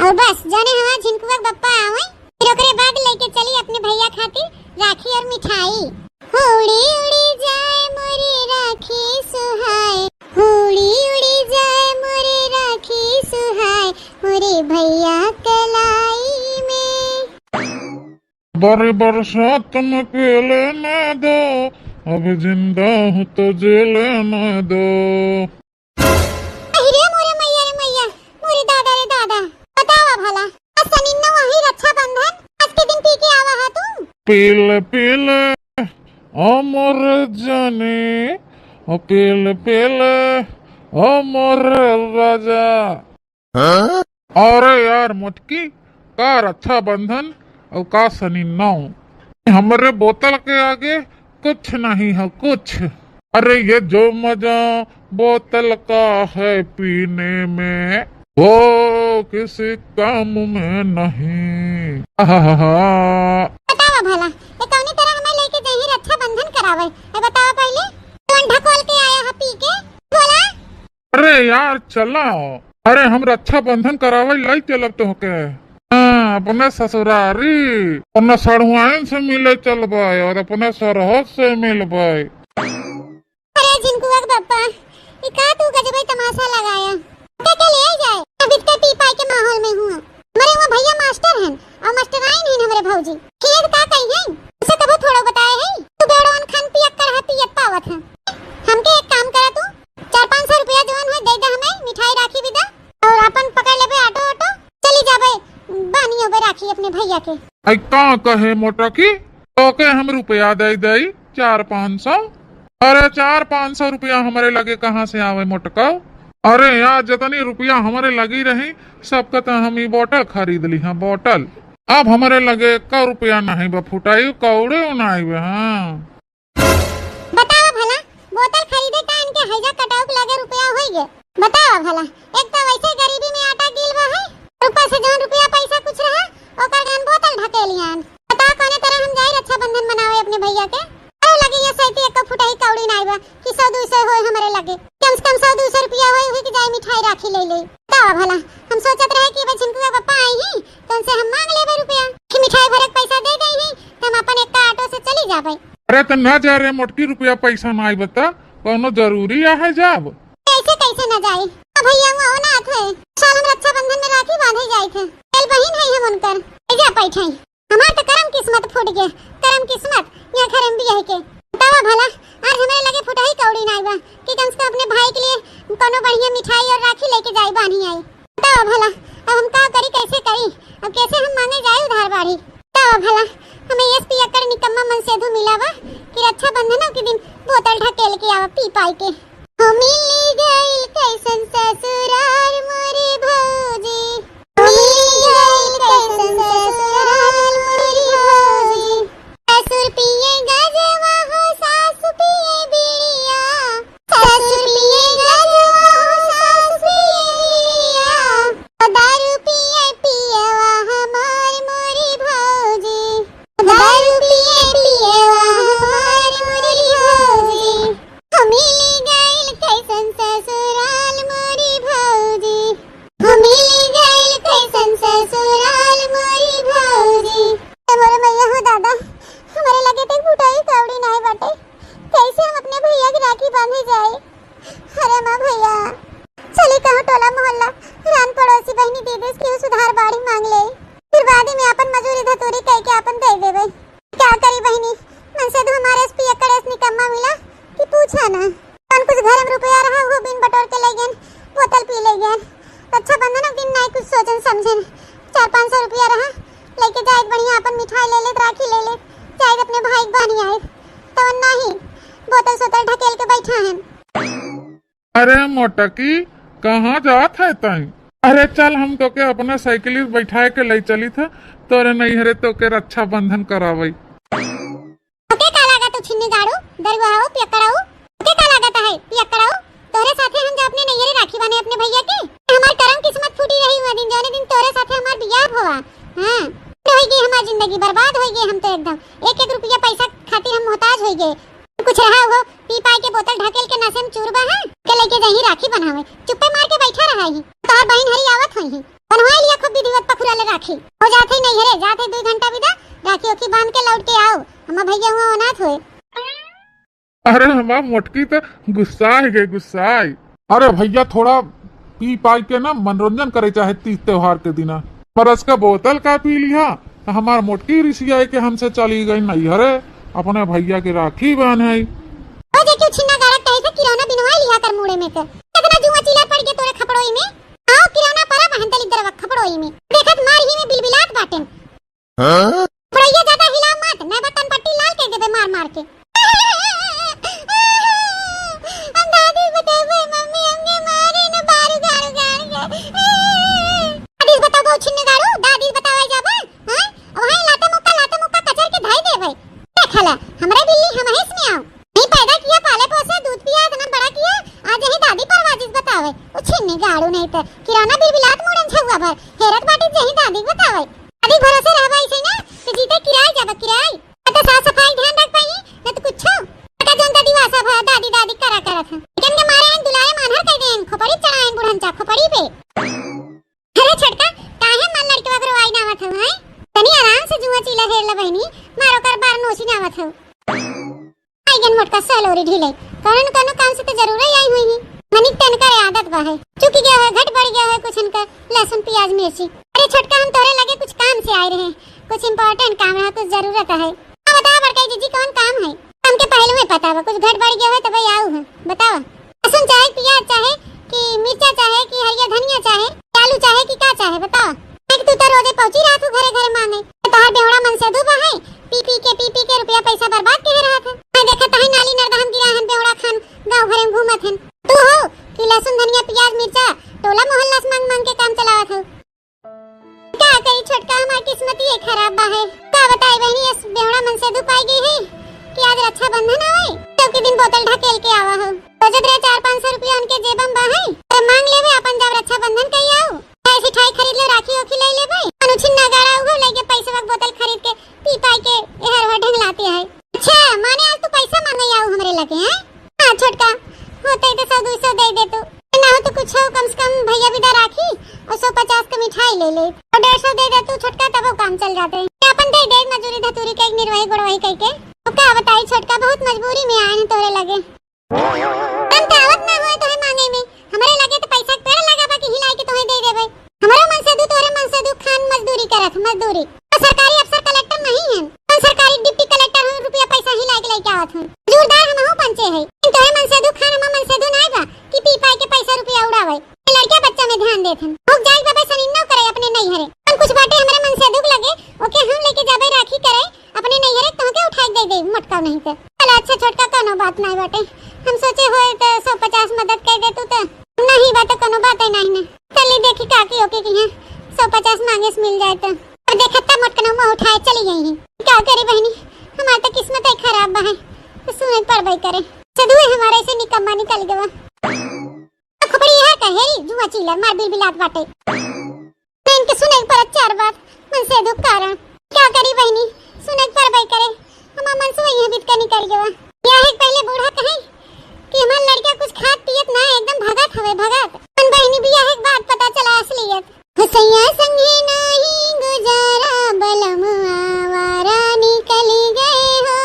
और बस जाने हमारा झिनकुआ बप्पा आवे फिर ओकरे बाद लेके चली अपने भैया खातिर राखी और मिठाई। उड़ी उड़ी जाए मोरी राखी सुहाए, उड़ी उड़ी जाए मोरी राखी सुहाए, मोरे भैया कलाई में। बड़ी बरसात में पेले न दो, अब जिंदा हूँ तो जेले न दो। अरे मोरे मैया रे मैया, मोरे दादा रे दादा, बतावा भला असनिन्ना वही रक्षाबंधन आज के दिन पी के आवा है तू? पीले पीले अमर जाने, पीले पीले अमर राजा। अरे यार मुटकी का रक्षाबंधन और का सनिन्ना, हमारे बोतल के आगे कुछ नहीं है कुछ। अरे ये जो मजा बोतल का है पीने में वो किसी काम में नहीं। बतावा भला ये कौनी तरह हमें लेके जही रक्षाबंधन करावे, ए बतावा पहले कौन ढकोल के आया है पी के बोला? अरे यार चला, अरे हम रक्षाबंधन करावे लाई चलब तो के अपने ससुरारी, अपने सड़ुआइन से मिले चलबाई और अपने सरहद से मिलबाई। अरे झिनकुआ बप्पा ये का तू गजब तमाशा लगाया, के ले जाए अभी तक पी पाई के माहौल में हूं। हमारे वो भैया मास्टर हैं और मास्टराइन हैं हमारे भौजी, खेत का कही है उसे कभी थोड़ा बताए है तू बेड़ोन खान पियत कर है पियत पावत है। हमके एक काम करा तू 400-500 रुपया जवन है दे दे हमें मिठाई राखी विदा और अपन पकड़ लेबे ऑटो ऑटो चली जाबे बानियो बे राखी अपने भैया के। आई का कहे मोटा की तो के हम रुपया दे दई 400-500। अरे 400-500 रुपया हमारे लगे कहाँ से आवे मोटका? अरे यार जितनी रुपया हमारे लगी रही सबका तो हम ही बोतल खरीद ली है बोतल। अब हमारे लगे 1 रुपया नहीं बफुटाई कौड़े नहीं बे। हाँ बतावा भला बोतल खरीदे का इनके हैजा कटाव के लगे रुपया होई गे? बतावा भला एक तो वैसे गरीबी में आटा गिल बा है, ऊपर से जौन रुपया पैसा कुछ रहा ओकर गान बोतल ढकेलियान। बता कोने तरह हम जाई रक्षाबंधन मनावे अपने भैया के? अरे लगे ये सैती 1 फुटाई कौड़ी नहीं बा कि 100-200 होय हमारे लगे, कम से कम 100-200 रुपया होई कि जाई मिठाई राखी ले ले। बतावा भला हम सोचत रहे कि झिनकुआ बप्पा आई ही तो उनसे हम मांग लेबे रुपया कि मिठाई भरक पैसा दे दे ही तो हम अपन एक ऑटो से चली जाबे। अरे तो न जा रे मोटकी रुपया पैसा नहीं बता कोनो जरूरी है जाब? कैसे कैसे न जाए भैया वो ना थे साल हम रक्षाबंधन में राखी बांधे जाए थे, तेल बहिन है हम उनकर जा बैठे हमार तो करम किस्मत फूट गया, करम किस्मत यहाँ खरम भी है के। बतावा भला आज हमें लगे फुटाई कौड़ी नहीं बा कि कम से कम अपने भाई के लिए कोनो बढ़िया मिठाई और राखी लेके जाए बानी आई। बतावा भला अब हम का करी कैसे करी, अब कैसे हम मांगे जाए उधार बाड़ी? बतावा भला हमें एसपी अकर निकम्मा मन सेधु मिला बा कि रक्षाबंधन के दिन बोतल ढकेल के आवा पी पाई के। हो मिली गइल कैसन ससुराल मोरे भौजी, मिली गइल कैसन ससुराल मोरे भौजी, ससुर पिए गजवा हो सासु पिए बिड़िया, ससुर पिए गजवा हो सासु पिए बिड़िया, दारू पिए पियवा हमार मोरे भौजी, दारू पिए पियवा हमार मोरे भौजी। मिली गइल कैसन ससुराल मोरी भौजी, मिली गइल कैसन ससुराल मोरी भौजी। मोरे मैया हो दादा हमारे लगे थे फुटाई कौड़ी नहीं बाटे, कैसे हम अपने भैया की राखी बांधे जाए? अरे माँ भैया चली कहूँ टोला मोहल्ला रान पड़ोसी बहनी दीदी की सुधार बाड़ी मांग ले, फिर बाद में अपन मजूरी धतूरी कह के अपन दे देवे। क्या करी बहनी मन से तो हमारे एसपी कड़ेस निकम्मा मिला कि पूछा ना कौन कुछ घर में रुपया रहा वो बिन बटोर के ले गए बोतल पी ले गए। रक्षाबंधन के दिन नहीं कुछ सोचन समझन 400-500 रुपया रहा लेके जाए बढ़िया अपन मिठाई ले ले राखी ले ले जाए अपने भाई बहनी आए तो नहीं बोतल सोतल ढकेल के बैठा है। अरे मोटकी कहाँ जात है तई? अरे चल हम तो के अपना साइकिल बैठाए के ले चली था तोरे नहीं हरे तो के रक्षाबंधन करावई। ओके का लागत तो छिन्नी गाड़ू दरवाओ पियकड़ाऊ ओके का लागत है पियकड़ाऊ तोरे साथे हम जा अपने नैयरे राखी बाने अपने भैया के। हमार करम किस्मत फूटी रही हुआ दिन जाने दिन तोरे साथे हमार बियाह हुआ। हां होई गई हमार जिंदगी बर्बाद होई गई, हम तो एकदम 1-1 रुपया पैसा खातिर हम मोहताज होई गए। कुछ रहा हो पी पाई के बोतल ढकेल के नशे में चूरबा है के लेके जही राखी बनावे चुप्पे मार के बैठा रहा ही। तोहर बहन हरी आवत होई है बनवा लिया खूब विधिवत राखी हो जाते नहीं हरे जाते 2 घंटा बिदा राखी ओखी बांध के लौट के आओ हम भैया हुआ अनाथ होए। अरे हमार मोटकी तो गुस्सा है गुस्सा। अरे भैया थोड़ा पी पाई के ना मनोरंजन करे चाहे तीज त्योहार के दिन बरस का बोतल का पी लिया हमार मोटकी ऋषिया के हमसे चली गई नहीं हरे अपने भैया की राखी बांधे। ओ जे क्यों छिन्ना गाड़ा कहे से किराना बिनवा लिया कर मुड़े में के कितना जुआ चिल्ला पड़ के तोरे खपड़ोई में आओ किराना परा बहन तली दरवा खपड़ोई में देखत मार ही में बिलबिलात बाटेन। हां पड़ैया ज्यादा हिला मत मैं बटन पट्टी लाल के देबे मार मार के। हम दादी बतावे मम्मी हमने मारे न बारू गारू गारू दादी बताओ छिन्ने गाड़ू दादी बतावे जाबा हां वही लाते मुक्का कचर के धाई देबे देखला हमरे बिल्ली हम हेस में आओ नहीं पैदा किया पाले पोसे दूध पिया इतना बड़ा किया आज यही दादी परवाजिश बतावे ओ छिन्ने गाड़ू नहीं तो किराना बिलबिलात मोड़न छुआ भर हेरत बाटी जही दादी बतावे दादी भरोसे रहबा इसे ना तो जीते किराए जाबा किराए तो साफ सफाई ध्यान रख पाई न तो कुछ का जोन दादी वासा भर दादी दादी करा करत है लेकिन के मारे इन दुलाए मानहर कह देन खोपड़ी चढ़ाएन बुढ़न चा खोपड़ी पे। अरे छटका काहे मन लड़के वगरो आई नावत है तनी आराम से जुआ चिला हेरला बहनी मारो कर बार नोसी नावत है आइगन मोटका सलोरी ढीले करण कनो काम से तो जरूर ही आई हुई है मनिक तन का आदत बा है चुकी गया है घट बढ़ गया है कुछ इनका लहसुन प्याज मिर्ची। अरे छोटका हम तोरे लगे कुछ काम से आए रहे कुछ इम्पोर्टेंट काम है कुछ जरूरत है बता बड़का जीजी कौन काम है काम के पहले में पता बा कुछ घट बढ़ गया है तो भाई आओ है बताओ लहसुन चाहे प्याज चाहे कि मिर्चा चाहे कि हरिया धनिया चाहे आलू चाहे कि का चाहे बताओ एक तू तो रोजे पहुंची रहा तू घरे घरे मांगे तोहर बेवड़ा मन से डूबा है पी के रुपया पैसा बर्बाद कर रहा था मैं देखा ताही नाली नरदहम गिरा हन बेवड़ा खान गांव घरे में घूमत हन तू हो कि लहसुन धनिया प्याज मिर्चा टोला मोहल्ला से मांग के काम चलावत हो क्या करी छोटका हमार किस्मत ही खराब बा है का बताई बहनी इस बेवड़ा मन से दुपाई गई है कि आज रक्षाबंधन आवे तो के दिन बोतल ढकेल के आवा हो तो जब 400-500 रुपया उनके जेबम बा है तो मांग लेवे अपन जब रक्षाबंधन कई आओ ऐसी ठाई खरीद ले राखी ओखी ले लेबे अनुछिन्ना गाड़ा उहो लेके पैसे वक बोतल खरीद के पी पाई के एहर वह ढंगलाती है। अच्छा माने आज तू पैसा मांगे आओ हमरे लगे हैं हां छोटका होते तो 100-200 दे दे तू ना हो तो कुछ हो कम से कम भैया विदा राखी और 150 का मिठाई ले ले और 150 दे दे तू छोटका तब वो काम चल जाते हैं अपन दे दे मजूरी धतूरी के निर्वाही गुड़वाही करके तो क्या बताई छोटका बहुत मजबूरी में आए हैं तोरे लगे तम दावत ना होए तोहे मांगे में हमरे लगे तो पैसा पेड़ लगा बाकी हिलाई के तोहे दे देबे हमारा मन से दू तोरे मन से दू खान मजदूरी करत मजदूरी तो सरकारी अफसर कलेक्टर नहीं है तो सरकारी डिप्टी कलेक्टर हम रुपया पैसा हिलाई के लेके आवत हूं जोरदार हम हो पंचे है तोहे मन से दू खान हम मन से दू नहीं बा कि पी पाई के पैसा रुपया उड़ावे लड़का बच्चा में ध्यान देत हन भूख जाई बाबे सनी न करे अपने नहीं हरे हम कुछ बाटे हमरे मन से दुख लगे ओके हम लेके जाबे राखी करे अपने नहीं हरे तो के उठाई दे मटका नहीं के चल अच्छा छोटका कोनो बात नहीं बाटे हम सोचे होए तो 150 मदद कर दे तू तो नहीं बात कोनो बात है नहीं चली देखी काकी ओके की है 150 मांगे से मिल जाए तो और देखता मटकना मुंह उठाए चली गई है क्या करे बहनी हमारी तो किस्मत ही खराब बा है तो सुने पर भाई करे चदुए हमारे से निकम्मा निकल गवा खबरी है कहेरी जुआ चिल्ला मार बिलबिलात बाटे मैं इनके सुने पर 4 बात मन से दुख कारण क्या करी बहनी सुने पर भाई करे हमारा मन से वही बीत कर निकल गवा या है पहले बूढ़ा कहे कि हमारा लड़का कुछ खात पियत ना एकदम भगत हवे भगत मन बहनी बिया है बात पता चला असलियत हसैया संगे नहीं गुजारा बलम आवारा निकली गए हो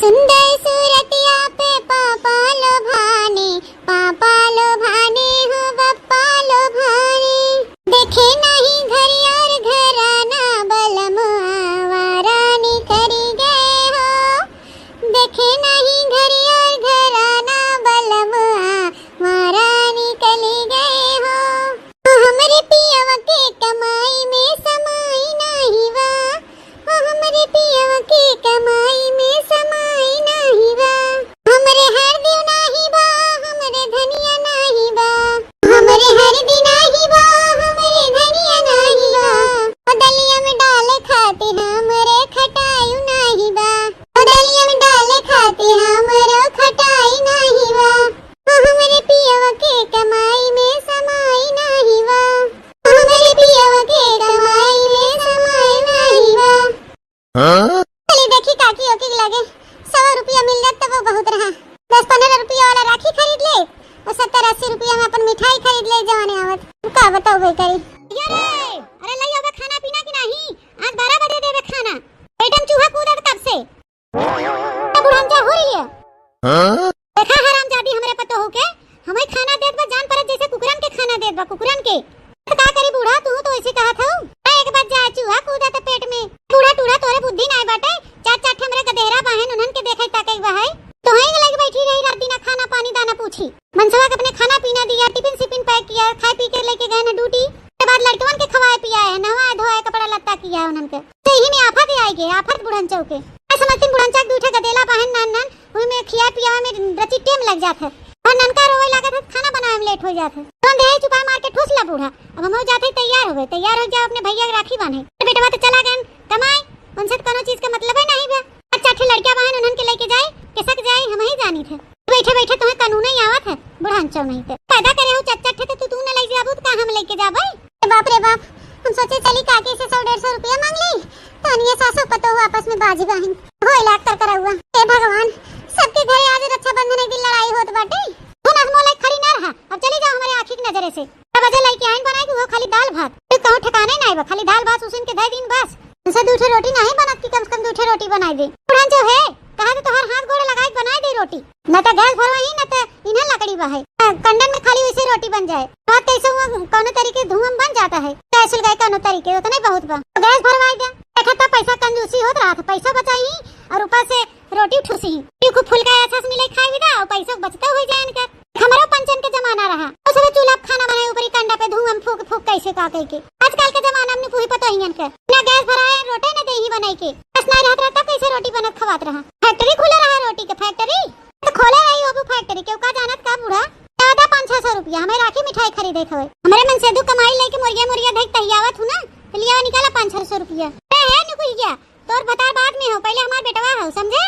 सुंदर सूरतिया पे पापा लोभाने हो बप्पा लोभाने देखे नहीं घर और घराना बलम आवारा निकली गए हो देखे नहीं घर और घराना बलम आवारा निकली गए हो हमरे पियवा के कमाई में समाई नहीं वा हमरे पियवा के कमाई में समाई नहीं वा हमरे हर दिन नहीं बा हमरे धनिया नहीं बा हमरे हर दिन नहीं बा हमरे धनिया बाद लड़कवन के खवाए पियाए है, नहवाए धोए, कपड़ा लत्ता किया है उनन के। तो यही में आफत आएगी, आफत बुढ़न चौके। मैं समझती बुढ़न चौक दूठे गदेला बहन नान नान ओई में खिया पिया में रची टेम लग जात है और ननका रोवे लागत है, खाना बनाए में लेट हो जात है। तुरंत दे चुपा मार के ठूसला बूढ़ा। अब हम जाते तैयार हो गए, तैयार हो जा अपने भैया के राखी बांधे। बेटवा तो चला गए कमाए, उनसे कोनो चीज का मतलब है नहीं बे। अच्छा ठे लड़का बहन उन्हन के लेके जाए किसक जाए हम ही जानी थे। बैठे बैठे तुम्हें कानून ही आवत है बुढ़ान चौ नहीं थे पैदा करे हो चच्चा ठे तो तू न ले जाबू तो कहां हम लेके जाबे। बाप रे बाप, हम सोचे चली काकी से 100-150 रुपया मांग ली तो अनिया सासू पतो आपस में बाजी बहन हो इलाज कर करा हुआ। हे भगवान, सबके घरे आज रक्षाबंधन के दिन लड़ाई होत बाटे। हम आज मोले खड़ी ना रहा, अब चली जाओ हमारे आंखी की नजरे से। अब अजय लड़की आइन बनाई कि वो खाली दाल भात, तो कहूं ठिकाने नहीं बा, खाली दाल भात उसन के दे दिन बस। उनसे दूठे रोटी नहीं बनत कि कम से कम दूठे रोटी बनाई दे। बुढ़ान जो है कहा तो हर हाथ गोड़े लगाई बनाई दे रोटी, न तो गैस भरवाई न तो इन्हें लकड़ी बहाई कंडन में खाली वैसे रोटी बन जाए। बात कैसे कोनो तरीके धुआं बन जाता है, कैसे गए कोनो तरीके उतने बहुत बा तो गैस भरवाई दे। देखा था पैसा कंजूसी होत रहा था, पैसा बचाई और ऊपर से रोटी ठूसी क्यों फुलका अच्छा से मिले खाई विदा और पैसा बचता हो जाए इनका। हमारा पंचन के जमाना रहा उस समय चूल्हा खाना बनाए ऊपर ही कंडा पे धुआं फूक फूक कैसे का के। आजकल के जमाना में पूरी पता ही इनका ना गैस भराए रोटी न दे ही बनाई के बस ना रहता कैसे रोटी बनत खवात रहा। फैक्ट्री खुले रहा रोटी के फैक्ट्री तो खोले रही वो फैक्ट्री क्यों का जानत का बूढ़ा ज्यादा 500-600 रुपया हमें राखी मिठाई खरीदे खवे। हमारे मन से दु कमाई लेके मुर्गिया देख तहियावत हूं ना तो लिया निकाला 500-600 रुपया है न कुछ गया तोर बता बाद में हो, पहले हमार बेटवा हो समझे।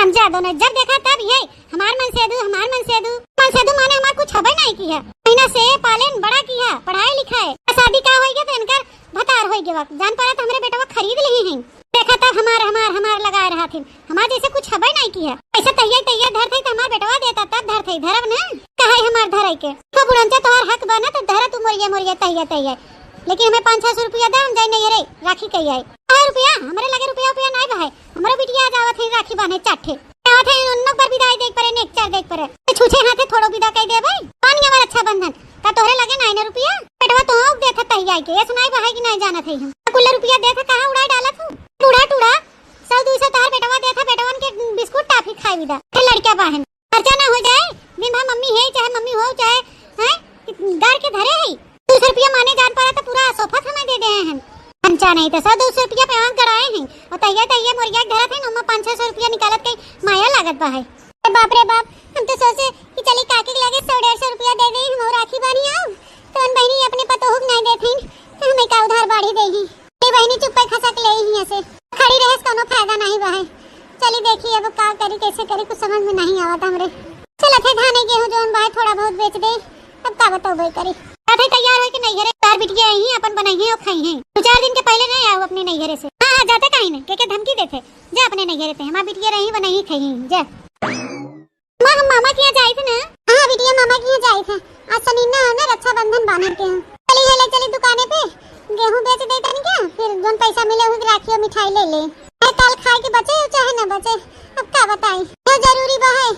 हम ज्यादा न जब देखा तब ये हमार मन से दू माने हमार कुछ हबे नहीं किया। महीना से पालन बड़ा किया, पढ़ाई लिखाई शादी का होई गया तो इनकर भतार होई गया। जान पड़ा तो हमारे बेटवा खरीद ली हैं। देखा था हमार लगा रहा थे, हमार जैसे कुछ हबे नहीं किया। ऐसा तैयार धर थे तो हमार बेटवा देता तब धर थे धरब ना कहे हमार धरई के तो बुढ़ंचा तोहर हक बना तो धर तू मुर्गिया तैयार लेकिन हमें 500 रुपया दे हम जाए नहीं रे राखी कही आई रुपया हमारे लगे रुपया नहीं भाई। हमारे बिटिया जावत है राखी बांधे चाटे आवत है उन पर विदाई देख परे नेक चार देख परे छूछे हाथे थोड़ो विदा कह दे भाई पानी हमारा अच्छा बंधन ता तोहरे लगे 9 रुपया बेटवा तो दे था तहिया के ये सुनाई भाई कि नहीं जाना थे हम कुल रुपया दे था कहां उड़ाई डाला तू टूड़ा 100-200 तार बेटवा दे था बेटवन के बिस्कुट टाफी खाई विदा लड़का बहन खर्चा ना हो जाए दिन भर मम्मी है चाहे मम्मी हो चाहे हैं घर के धरे है 200 रुपया माने जान पड़ा तो पूरा सोफा हमें दे दे हैं पंचा नहीं तो 100-200 रुपया पे आंक कराए हैं और तैयार मुर्गिया घर थे ना 500 रुपया निकालत के माया लागत बा है। बाप रे बाप, हम तो सोचे कि चली काके लगे 100-150 रुपया दे दे हम राखी बानी आओ तो उन बहनी अपने पतोहुक नहीं देथिन तो हमें का उधार बाड़ी देही ए बहनी चुप पे खसक ले ही ऐसे खड़ी रहे कोनो फायदा नहीं बा है। चली देखिए अब का करी कैसे करी कुछ समझ में नहीं आवत हमरे। चल थे धाने गेहूं जोन बा थोड़ा बहुत बेच दे अब का बताओ भाई करी आथे तैयार है कि नहीं घरे तार बिटिया ही अपन बनाई है और खाई है 2-4 दिन के पहले नहीं आओ अपने नहीं घरे से। हां जाते कहीं ना के धमकी देते जा अपने नहीं घरे पे हमार बिटिया रही बनाई खाई जा मां हम मामा के यहाँ जाई थे ना। हां बिटिया मामा के यहाँ जाई थे आज सनीना है ना रक्षाबंधन बांधन के चली है ले चली दुकाने पे गेहूं बेच दे तनी क्या फिर जोन पैसा मिले हुई राखी और मिठाई ले ले कल खाए के बचे चाहे ना बचे अब का बताई जो जरूरी बा है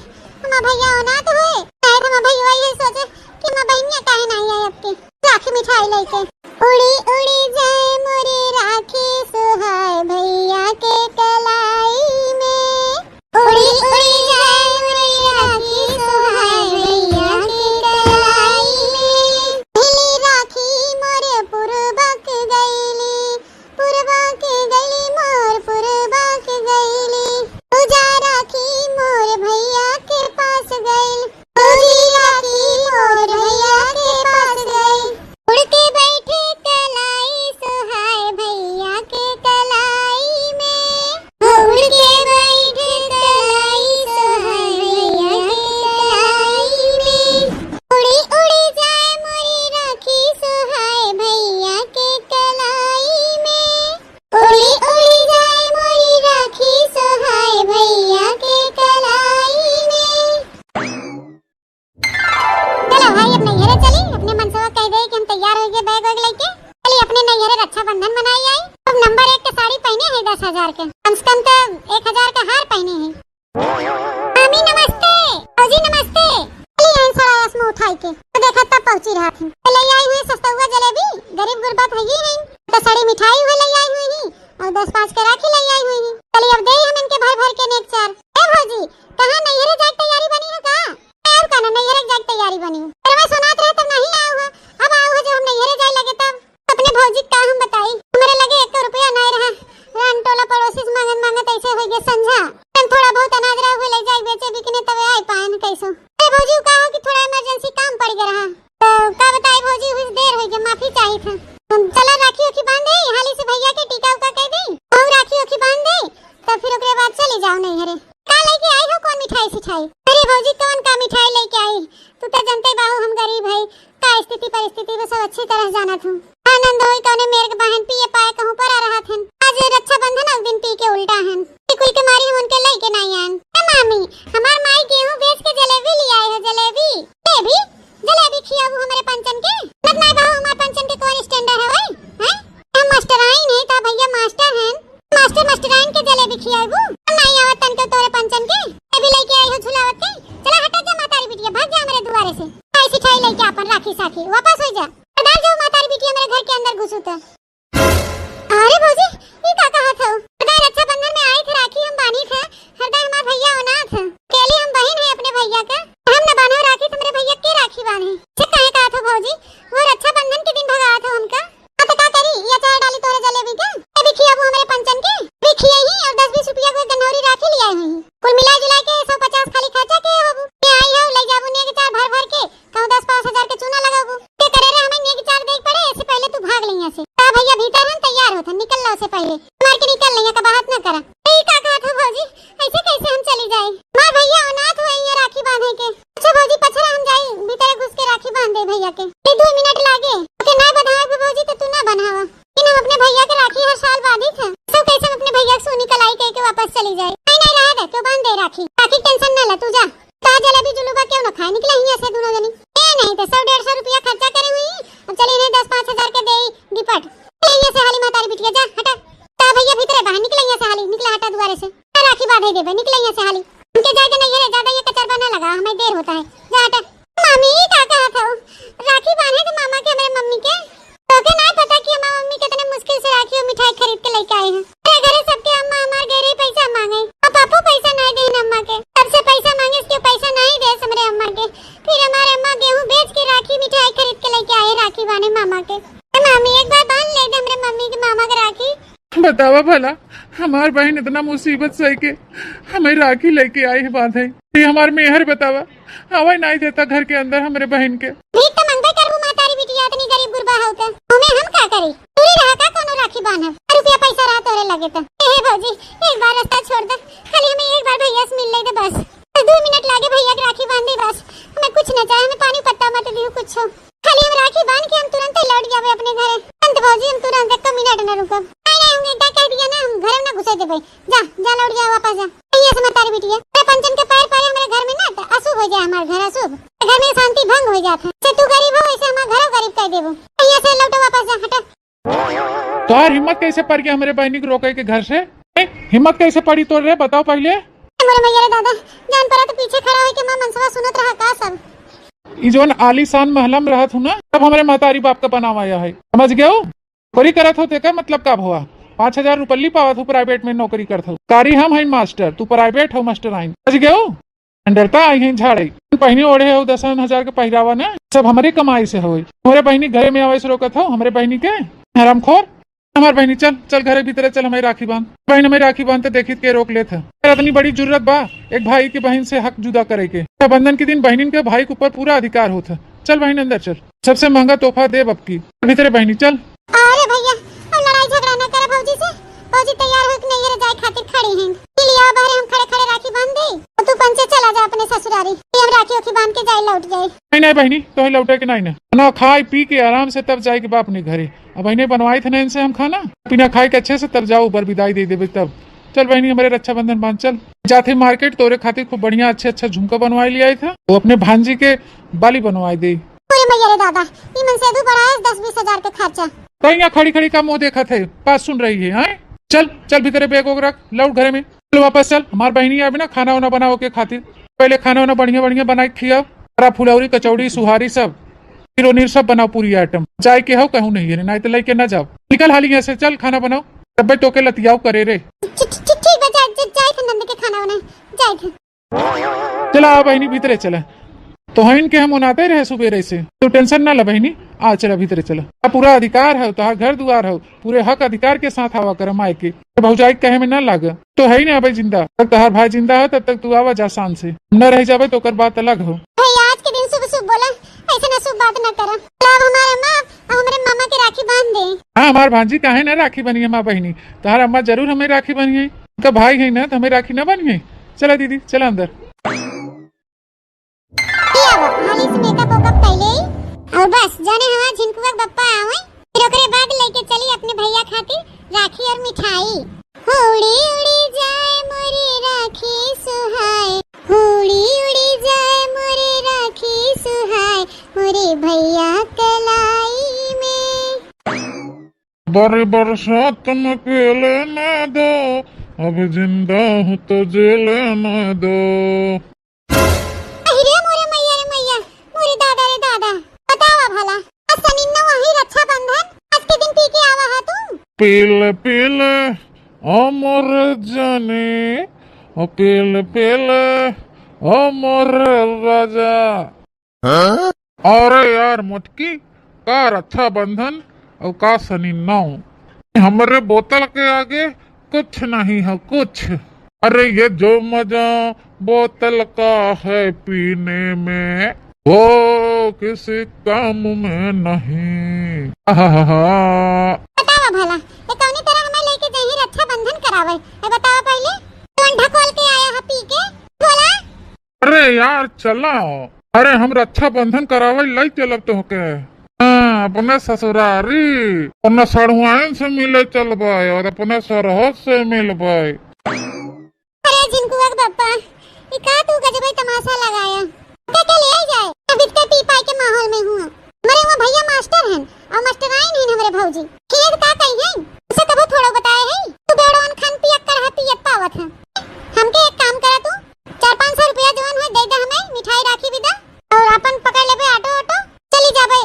हमार भैया होना तो है शायद हमार भैया ये सोचे कि मां बहनिया काहे नहीं आई आपकी राखी मिठाई लेके उड़ी उड़ी जाए मोरे राखी सुहाए भैया के कलाई में उड़ी उड़ी जाए मोरे राखी सुहाए भैया के कलाई में ढीली राखी मोरे पुरबक गईली मोर पुरबक गईली पूजा राखी मोर भैया के पास गईल पूजी राखी मोर भैया के पास गईल उड़ के बैठे कलाई सुहाए भैया के कलाई में उड़ के बैठे कलाई सुहाए भैया के कलाई में उड़ी उड़ी जाए मोरी राखी सुहाए भैया के कलाई में उड़ी उड़ी जाए मोरी राखी सुहाए भैया के कलाई में। चलो भाई अपने घरे चली अपने मनसवा कह दे कि हम तैयार हो गए बैग वैग लेके चली अपने नई घरे रक्षाबंधन मनाई आई। अब नंबर 1 के साड़ी पहने है 10,000 के कम से कम तो 1,000 का हार पहने है। मामी नमस्ते औजी नमस्ते चली आई सारा आसमा उठाई के तो देखा तब पहुंची रहा थी ले आई हुई सस्ता हुआ जलेबी गरीब गुरबत है ही नहीं तो साड़ी मिठाई हुई ले आई हुई ही और 10-5 के राखी ले आई हुई ही चली अब दे हम इनके भाई भर के नेक चार ए भौजी कहां नई घरे जाए तैयारी बनी है का अब का नई घरे जाए तैयारी बनी पर मैं सुनात रहे तब नहीं आऊ है अब आऊ है जो हम नई घरे जाए लगे तब अपने जाओ नहीं हरे का लेके आई हो कौन मिठाई सिठाई। अरे भौजी कौन का मिठाई लेके आई, तू तो जनते बाहू हम गरीब है का स्थिति परिस्थिति में सब अच्छी तरह जाना थू। आनंद होई कौने मेरे के बहन पिए पाए कहूं पर आ रहा थन। आज रक्षाबंधन उस दिन पी के उल्टा हन कुल के मारी हम उनके लेके नहीं आन। मामी हमार माई गेहूं बेच के जलेबी ले आई है। जलेबी बेबी जलेबी खियाबू हमारे पंचन के मत ना बाहू हमारे पंचन के कौन स्टैंडर्ड है भाई हैं। हम मास्टराइन है ता भैया मास्टर हैं मास्टराइन के जलेबी खियाबू नहीं आवत तन के तोरे पंचन के बेबी लेके आई हो झुलावत के। चला हटा जा मातारी बिटिया भाग जा हमारे दुआरे से खाई सिखाई लेके अपन राखी साखी वापस हो जा डाल जाओ मातारी बिटिया मेरे घर के अंदर घुसू तो। अरे भौजी ये का कहा था हृदय रक्षाबंधन में आई थे राखी हम बानी थे हृदय हमार भैया अनाथ है केली हम बहन है अपने भैया का हम न बांधो राखी तो मेरे भैया के राखी बांधे से कहे कहा था भौजी वो रक्षाबंधन के दिन भगा था उनका। अब का करी ये चाय डाली तोरे जलेबी का अभी खियाबू हमारे पंचन के भी खियाई ही और 10-20 रुपया को गन्नौरी राखी ले आई हुई कुल मिला जुला के 150 खाली खर्चा के होबू मैं आई हो ले जाबू ने के चार भर भर के कहूं 10-5 हजार के चूना लगाबू के करे रे हमें ने के चार देख पड़े इससे पहले तू भाग लइया से का भैया भीतर हम तैयार होत निकल लो से पहले मार के निकल लइया का बात न करा। ए का कहा था भौजी ऐसे कैसे हम चली जाए मार भैया अनाथ हुए ये राखी बांधे के। अच्छा भौजी पछरा हम जाई भीतर घुस के राखी बांध दे भैया के 2 मिनट लागे के ना बंधावे भौजी तो तू ना बंधावा कि हम अपने भैया के राखी हर साल बांधी थे सब कैसे हम अपने भैया से निकल आई कह के वापस चली जाए। नहीं रहा दे तो बांध दे राखी राखी टेंशन ना ले तू जा ता जलेबी जुलूबा क्यों ना खाए निकले यहां से दोनों जनी ए नहीं तो 100-150 रुपया खर्चा करे हुई अब चले इन्हें 10-5 हजार के दे डिपट यहां से हाली मातारी बिटिया जा हटा ता भैया भीतर बाहर निकले यहां से हाली निकला हटा द्वारे से राखी बांधे देबे निकले यहां से हाली उनके जाके नहीं है ज्यादा ये कचरबा ना लगा हमें देर होता है जा हटा। मामी का कहा था राखी बांधे थे मामा के हमारे मम्मी के तो के ना पता कि हमारी मम्मी कितने मुश्किल से राखी और मिठाई खरीद के लेके आए हैं। अरे घरे सबके अम्मा हमारे घरे पैसा मांगे और पापा पैसा नहीं दे अम्मा के सबसे पैसा मांगे इसके पैसा नहीं दे हमारे अम्मा के फिर हमारे अम्मा गेहूं बेच के राखी मिठाई खरीद के लेके आए राखी बांधे मामा के। मामी एक बार बांध ले दे हमारे मम्मी के मामा के राखी। बतावा भला हमार बहन इतना मुसीबत सह के हमें राखी लेके आई है बांधे ये हमार मेहर बतावा हवा नहीं देता घर के अंदर हमारे बहन के भीख तो मंगबे करबू मातारी बिटिया इतनी गरीब गुरबा हो के हमें हम का करी पूरी रहा का कोनो राखी बांधब रुपया पैसा रहा तोरे लगे तो ए भौजी एक बार रास्ता छोड़ दे खाली हमें एक बार भैया से मिल ले दे बस 2 मिनट लागे भैया की राखी बांध दे बस हमें कुछ न चाहिए हमें पानी पत्ता मत दियो कुछ खाली हम राखी बांध के हम तुरंत ही लौट जावे अपने घरे अंत भौजी हम तुरंत 1 मिनट न रुको नहीं हम एक कह दिया ना हम घर में घुसे दे भाई जा जा लौट जा वापस जा ये से मातारी बिटिया मैं पंचन के पैर पड़े हमारे घर में ना अशुभ हो जाए हमारे घर अशुभ घर में शांति भंग हो जाता है तू गरीब हो ऐसे हमारा घर गरीब कह देबो यहाँ से लौटो वापस जा हटा। तो हिम्मत कैसे पड़ गई हमारे बहनी को रोके के घर से हिम्मत कैसे पड़ी तो रे बताओ पहले। मोरे मैया रे दादा जान पड़ा तो पीछे खड़ा होके मां मनसवा सुनत रहा का सब ई जोन आलीशान महला में रहत हूँ ना तब हमारे मातारी बाप का बनावा आया है समझ गए हो नौकरी करत हो का मतलब कब हुआ 5,000 रुपये पावत हो प्राइवेट में नौकरी करत हो कारी हम है मास्टर तू प्राइवेट हो मास्टर आइन समझ गए हो डरता आई है झाड़े पहने ओढ़े हो 10,000 के पहरावा ना सब हमारे कमाई से हो हमारे बहनी घरे में आवे से रोकत हो हमारे बहनी के हरामखोर हमारे बहनी चल चल घरे भीतर चल हमारी राखी बांध बहन हमें राखी बांधते देखी के रोक लेते इतनी बड़ी जरूरत बा एक भाई की बहन से हक जुदा करे के बंधन के दिन बहन के भाई के ऊपर पूरा अधिकार होता चल बहन अंदर चल सबसे महंगा तोहफा दे अब की भीतर बहनी चल। अरे भैया अब लड़ाई झगड़ा न करे भौजी से भौजी तैयार हो के नहीं रे जाए खातिर खड़ी हैं लिया बाहर हम खड़े खड़े राखी बांध दे और तू पंचे चला जा अपने ससुरारी हम राखी ओखी बांध के जाए लौट जाए। नहीं नहीं बहनी तो लौटे के नहीं ना खाए पी के आराम से तब जाए के बाप अपने घरे अब बहने बनवाए थे ना इनसे हम खाना पीना खाए के अच्छे से तब जाओ ऊपर विदाई दे देवे तब चल बहनी हमारे रक्षाबंधन बांध चल जाते मार्केट तोरे खातिर खूब बढ़िया अच्छा झुमका बनवाए लिया था वो अपने भांजी के बाली बनवाए दे। भैया रे दादा मन से 10-20 हजार के खर्चा कहीं यहाँ खड़ी खड़ी का मुँह देखा थे बात सुन रही है चल चल भीतर बैग वोग रख लौट घरे में चल वापस चल हमार बहनी अभी ना खाना वाना बनाओ के खातिर पहले खाना वाना बढ़िया बढ़िया बना के खियाओ हरा फुलौरी कचौड़ी सुहारी सब फिर सब बनाओ पूरी आइटम जाए के हो कहूँ नहीं है नहीं तो लेके ना जाओ निकल हाली यहाँ से चल खाना बनाओ तब तो के लतियाओ करे रे चला आ बहनी भीतरे चला तो हइन के हम उनाते रहे सुबेरे से तो टेंशन ना ला बहनी आ चला भीतरे चला अब पूरा अधिकार है तो घर दुआर हो पूरे हक अधिकार के साथ आवा कर माए के भौजाई कहे में ना लाग तो है ही ना भाई जिंदा तब तहार भाई जिंदा है तब तक तू आवा जा शान से न रह जावे तो कर बात अलग हो। आज के दिन सुबह सुबह बोला ऐसे ना शुभ बात ना करा हमारे माँ हमारे मामा की राखी बांध दे। हाँ हमार भांजी काहे ना राखी बनी है माँ बहनी तहार अम्मा जरूर हमें राखी बनी है का भाई है ना तो हमें राखी ना बनी। चला दीदी चला अंदर। हाली से मेकअप वेकअप कैले और बस जाने हवा झिनकुआ बप्पा आवे फिर ओकरे बाद लेके चली अपने भैया खातिर राखी और मिठाई। उड़ी उड़ी जाए मोरे राखी सुहाए, उड़ी उड़ी जाए मोरे राखी सुहाए, मोरे भैया कलाई में। बारे बरसात में पेले न दो, अब जिंदा हूँ तो जेले न दो। अरे मोरे मैया रे मैया, मोरे दादा रे दादा, बतावा भला आज सनिन्ना वही रक्षाबंधन आज के दिन पी के आवा हा तू। पीले पीले अमर जाने, पीले पीले अमर राजा। अरे यार मुटकी का रक्षाबंधन और का सनिन्ना हमारे बोतल के आगे कुछ नहीं है कुछ। अरे ये जो मजा बोतल का है पीने में वो किसी काम में नहीं। बतावा भला ये कौनी तरह हमें लेके जाही रक्षाबंधन करावे ए बतावा पहले कौन ढकोल के आया है पी के बोला। अरे यार चला, अरे हम रक्षाबंधन करावे लाई चलब तो के अपने ससुरारी अपने सड़ुआइन से मिले चलबाई और अपने सरहद से मिलबाई। अरे झिनकुआ बप्पा ये का तू गजब तमाशा लगाया क्या ले जाए अभी के पी पाई के माहौल में हूं। हमारे वो भैया मास्टर हैं और मास्टराइन हैं हमारे भौजी खेत का कहीं है उसे कबो थोड़ा बताए है तू बेड़वन खान पियत कर है पियत पावत है। हमके एक काम करा तू 400-500 रुपया जवन है दे दे हमें मिठाई राखी भी दे और अपन पकड़ लेबे ऑटो ऑटो चली जाबे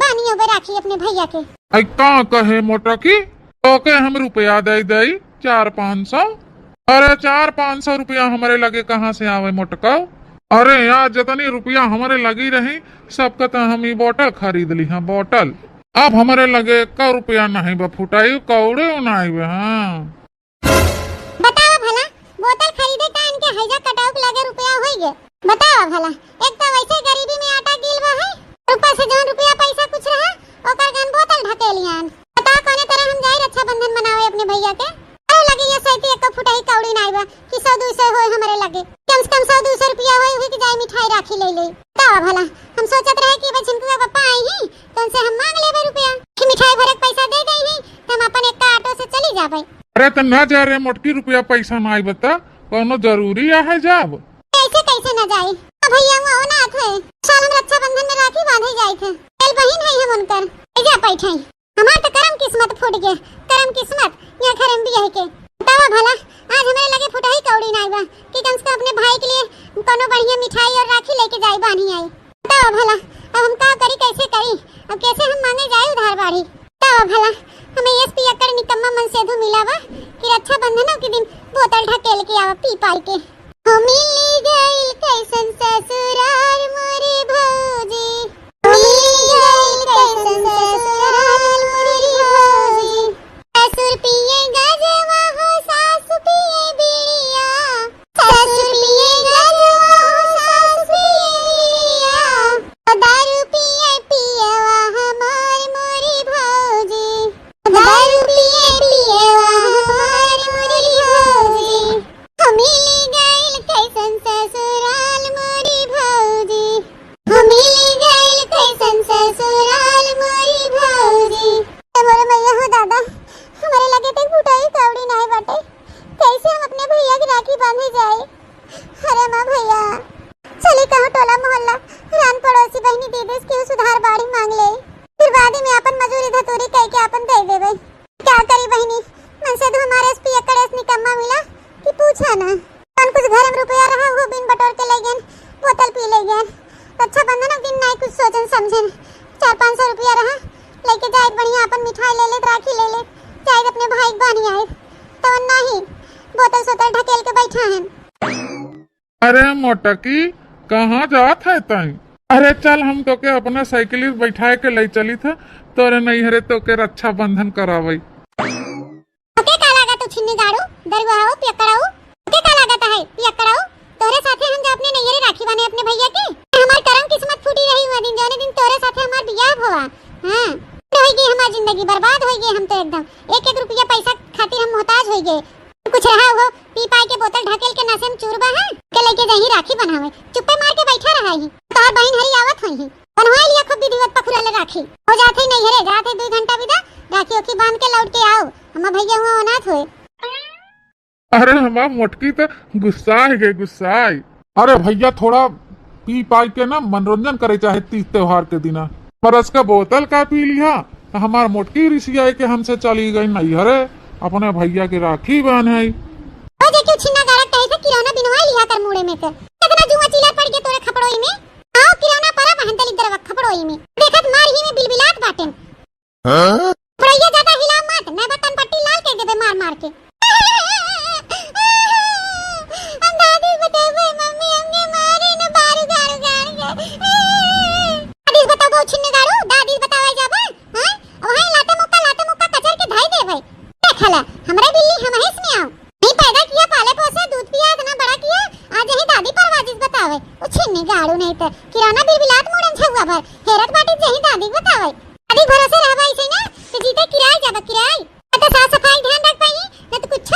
बानियो बे राखी अपने भैया के। आई का कहे मोटा की तो के हम रुपया दे दई 400-500। अरे 400-500 रुपया हमारे लगे कहाँ से आवे मोटका। अरे यार जितनी रुपया हमारे लगी रही सबका तो हम ही बोतल खरीद ली हाँ बोतल। अब हमारे लगे 1 रुपया नहीं बफुटाई कौड़े नहीं बे। हाँ बतावा भला बोतल खरीदे का इनके हैजा कटाव के लगे रुपया होई गे। बतावा भला एक तो वैसे गरीबी में आटा गिलवा है ऊपर से जौन रुपया पैसा कुछ रहा ओकर गन बोतल ढकेलियान। बता कोने तरह हम जाई रक्षाबंधन मनावे अपने भैया के लगे ये सही 1 फुटाई कौड़ी नहीं बा कि 100-200 होए हमारे लगे कम से कम 100-200 रुपया होए हुई कि जाई मिठाई राखी ले ले। बतावा भला हम सोचत रहे कि झिनकुआ बप्पा आई ही तो उनसे हम मांग लेबे रुपया कि मिठाई भरे पैसा दे दे ही तो हम अपन एक ऑटो से चली जाबे। अरे तो न जा रहे मोटकी रुपया पैसा ना आई बता कोनो जरूरी है जब ऐसे कैसे न जाई भैया वो ना थे साल हम रक्षाबंधन में राखी बांधे जाई थे तेल बहिन है हम उनकर एजा बैठाई हमार तो करम किस्मत फूट गया करम किस्मत यहाँ खरम भी है के। बतावा भला आज हमारे लगे फुटाई कौड़ी नहीं बा कि कम से कम अपने भाई के लिए कोनो बढ़िया मिठाई और राखी लेके जाई बानी आई। बतावा भला अब हम का करी कैसे करी अब कैसे हम मांगे जाए उधार बाड़ी। बतावा भला हमें ये पियक्कड़ निकम्मा मन सेधु मिला बा कि रक्षाबंधन के दिन बोतल ढकेल के आवा पी पाई के। हो मिली गई कैसन ससुराल मोरे भौजी, मिली गई कैसन ससुराल मोरे भौजी, ससुर पिए गजवा हो सासु पिए बीड़िया, ससुर पिए गजवा हो सासु पिए बीड़िया, दारू पिए पियवा हमार मोरे भौजी, दारू पिए पियवा हमार मोरे भौजी। मिली गई कैसन ससुराल मोरी भौजी, मिली गई कैसन ससुराल मोरी भौजी। मोरे मैया हो दादा हमारे लगे थे फुटाई कौड़ी नहीं बाटे कैसे हम अपने भैया की राखी बांधे जाए। अरे माँ भैया चली कहूँ टोला मोहल्ला रान पड़ोसी बहनी दीदी की सुधार बाड़ी मांग ले फिर बाद में अपन मजूरी धतूरी कह के अपन दे देवे। क्या करी बहनी मन से तो हमारे पियक्कड़ निकम्मा मिला कि पूछा ना कौन कुछ घर में रुपया रहा वो बिन बटोर के ले गए बोतल पी ले गए। रक्षाबंधन दिन नहीं कुछ सोचन समझन 400-500 रुपया रहा लेके जाए बढ़िया अपन मिठाई ले ले राखी ले ले जाए अपने भाई बानी आए तो नहीं बोतल सोतल ढकेल के बैठा है। अरे मोटकी कहाँ जात है तई। अरे चल हम तो के अपना साइकिल बैठाए के ले चली था तोरे नहीं हरे तो के रक्षाबंधन करावई। ओके का लागत तो छिन्नी गाड़ू दरवाओ पियकड़ाऊ ओके का लागत है पियकड़ाऊ तोरे साथे हम जा अपने नैयरे राखी बाने अपने भैया के हमार करम किस्मत फूटी रही हुआ दिन जाने दिन तोरे साथे हमार बियाह हुआ। हां होई गई हमार जिंदगी बर्बाद होई गई हम तो एकदम 1-1 रुपया पैसा खातिर हम मोहताज होई गए कुछ रहा हो पी पाई के बोतल ढकेल के नशे में चूरबा है के लेके जही राखी बनावे चुप्पे मार के बैठा रहा ही तोहर बहन हरी आवत होई ही बनवाई लिया खूब विधिवत पखुरा ले राखी हो जाते नहीं हरे जाते 2 घंटा बिदा राखी ओखी बांध के लौट के आओ हम भैया हुआ अनाथ होए। अरे हमार मोटकी तो गुस्सा है गुस्सा। अरे भैया थोड़ा पी पाई के ना मनोरंजन करे चाहे तीज त्योहार के दिना परस का बोतल का पी लिया तो हमार मोटकी ऋषिया के हमसे चली गई नहीं हरे अपने भैया की राखी बांधाई। ओ देखियो छिन्ना गाड़ा कहीं से किराना बिनवाई लिया कर मुड़े में के कितना जुआ चिल्ला पड़ के तोरे खपड़ोई में आओ किराना परा बहनतली तरफ खपड़ोई में देखत मार ही में बिलबिलात बाटेन। हां पड़ैया ज्यादा हिला मत मैं बटन पट्टी लाल के देबे मार मार के। हम दादी बतावे मम्मी हमने मारे न बारू गारू गारू दादी बताओ छिन्ने गाड़ू दादी बतावे जाबा हां वही लाते मुक्का कचर के धाई देबे देखला हमरे बिल्ली हम हिस में आओ नहीं पैदा किया पाले पोसे दूध पिया इतना बड़ा किया आज यही दादी परवाजिश बतावे ओ छिन्नी गाड़ू नहीं तो किराना बिलबिलात मोड़न छुआ भर हेरत बाटी जही दादी बतावे दादी भरोसे रहबा इसे ना तो जीते किराए जाबा किराए तो साफ सफाई ध्यान रख पाई न तो कुछ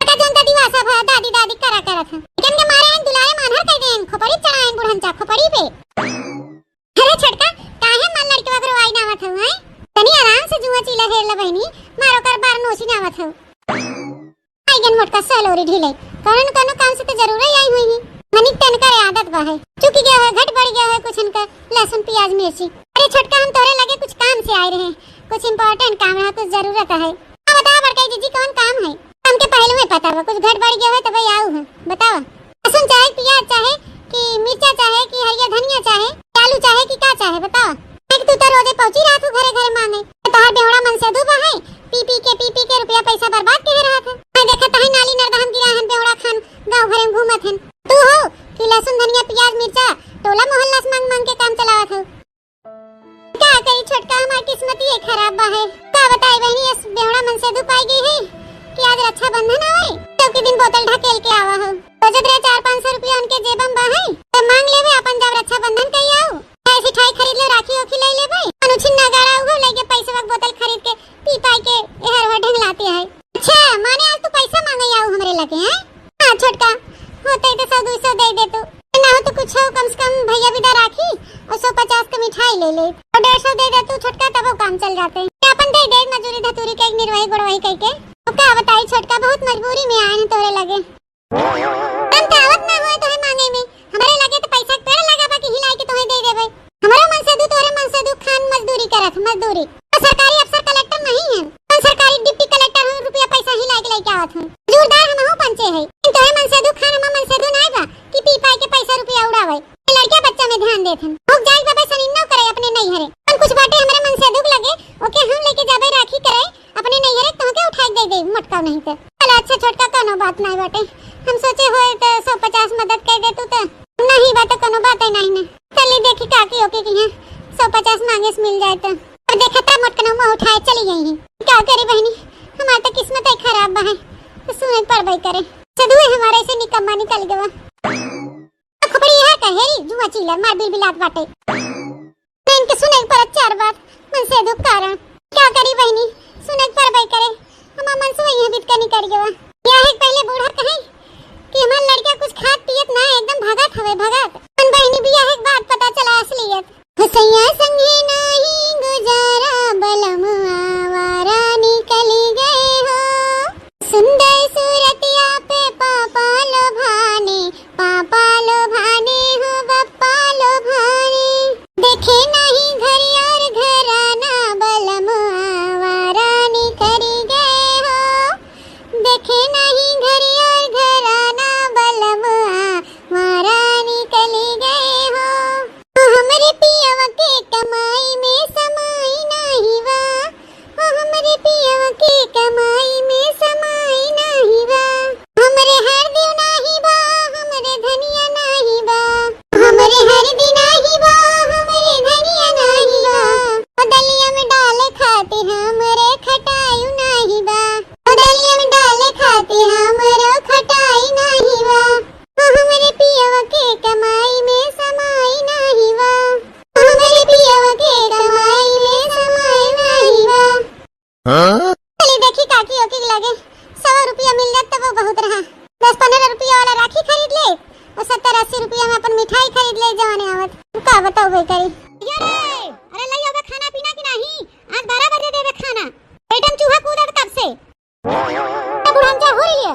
का जोन दादी वासा भर दादी दादी करा करत है लेकिन के मारे दुलारे मानहर कह देन खोपड़ी चढ़ाएन बुढ़न चा खोपड़ी पे। अरे छटका काहे मन लड़के वगरो आई नावत हूं है तनी आराम से जुआ चिला हेर ल बहनी मारो कर बार नोसी नावत हूं आइगन मोटका सलोरी ढीले कारण कोनो काम से तो जरूर ही आई हुई है मनिक तन करे आदत बा है चुकी गया है घट बढ़ गया है कुछ इनका लहसुन प्याज मिर्ची। अरे छोटका हम तोरे लगे कुछ काम से आए रहे कुछ इंपॉर्टेंट काम है कुछ जरूरत है बता बड़का जीजी कौन काम है हमके पहले में पता है कुछ घट बढ़ गया है तो भाई आओ है बताओ लहसुन चाहे प्याज चाहे कि मिर्चा चाहे कि हरिया धनिया चाहे आलू चाहे कि का चाहे बताओ एक तू तो रोजे पहुंची रहा तू घरे घरे मांगे तोहर बेवड़ा मन से डूबा है पी के रुपया पैसा बर्बाद कर रहा था मैं देखा तही नाली नरदहन गिरा हन बेवड़ा खान गांव घरे में घूमत हन तू हो कि लहसुन धनिया प्याज मिर्चा टोला मोहल्ला से मांग मांग के काम चलावत हो क्या करी छोटका हमारी किस्मत ही खराब बा है का बताई बहनी इस बेवड़ा मन से डूब पाई गई है कि आज रक्षाबंधन आवे तो के दिन बोतल ढकेल के आवा हो तो जब 400-500 रुपया उनके जेबम बा है तो मांग लेवे अपन जब रक्षाबंधन कई आओ ऐसी ठाई खरीद ले राखी ओखी ले लेबे अनुछिन्ना गाड़ा उगो लेके पैसे वक्त बोतल खरीद के पी पाई के एहर वर ढंगलाते है। अच्छा माने आज तू पैसा मांगे आओ हमरे लगे हैं हां छोटका होते तो 100-200 दे दे तू ना हो तो कुछ हो कम से कम भैया विदा राखी और 150 का मिठाई ले ले और 150 दे दे तू छोटका तब वो काम चल जाते हैं अपन दे दे मजूरी धतूरी के निर्वाही गुड़वाही कह के अब का बताई छोटका बहुत मजबूरी में आए हैं तोरे लगे हम दावत ना होए तो है मांगे में हमरे लगे तो पैसा पेड़ लगा बाकी हिलाई के तोहे दे देबे हमारा मन से दू तोरे मन से दू खान मजदूरी करत मजदूरी तो सरकारी अफसर कलेक्टर नहीं है हम सरकारी डिप्टी कलेक्टर हम रुपया पैसा हिलाई के लेके आवत हूं जोरदार हम हो पंचे है तोहे मन से दू खान हम मन से दू नहीं बा कि पी पाई के पैसा रुपया उड़ावे लड़के बच्चा में ध्यान देथन भूख जाई बाबा सनी न करे अपने नहीं हरे हम कुछ बाटे हमरे मन से दुख लगे ओके हम लेके जाबे राखी करे अपने नहीं हरे तोके उठाई दे दे मटका नहीं तो चल अच्छा छोटका कोनो बात नहीं बाटे हम सोचे होए तो 150 मदद कर दे तू तो नहीं बात कोनो बात है नहीं ना चली देखी काकी ओके की है 150 मांगे से मिल जाए तो और देखा था मटकना मुंह उठाए चली गई है क्या करे बहनी हमारी तो किस्मत ही खराब बा है तो सुने पर भाई करे सदुए हमारे से निकम्मा निकल गया खपड़ी है कहेरी जुआ चिल्ला मार बिलबिलात बाटे मैं इनके सुने पर चार बात मन से दुख कारण क्या करी बहनी सुने पर भाई करे हम मन से वही बीत कर निकल गया या है पहले बूढ़ा कहे कि हमार लड़का कुछ खात पियत ना एकदम भगत हवे भगत मन बहनी बिया है बात पता चला असलियत हसैया संगे नहीं गुजारा बलम आवारा निकल गए हो सुंदर सूरतिया पे पापा लोभाने हो बप्पा लोभाने देखे नहीं घर और घराना बलम आवारा निकल गए हो देखे नहीं घर और घराना बलम आवारा निकल गए हो हमरे पियवा के कमाई में समाई नहीं वा हमरे पियवा के कमाई में समाई नहीं वा हमरे हर दिन नहीं बा हमरे धनिया नहीं बा हमरे हर दिन नहीं बा हमरे धनिया नहीं बा दलिया में डाले खाते हमरे खटाई नहीं बा दलिया में डाले खाते हमरे खटाई नहीं बा हमरे पियवा के कमाई में समाई नहीं बा हमरे पियवा के कमाई में समाई नहीं बा चली देखी काकी ओकी लगे ₹100 मिल जात तो वो बहुत रहा। 10-15 रुपया वाला राखी खरीद ले और 70-80 रुपया में अपन मिठाई खरीद ले जवाने आवत। का बताओ भाई करी। अरे लई होगा खाना पीना की नहीं? आज 12 बजे देवे खाना। बेटम चूहा कूदत कब से? बुढ़ान जा होई है।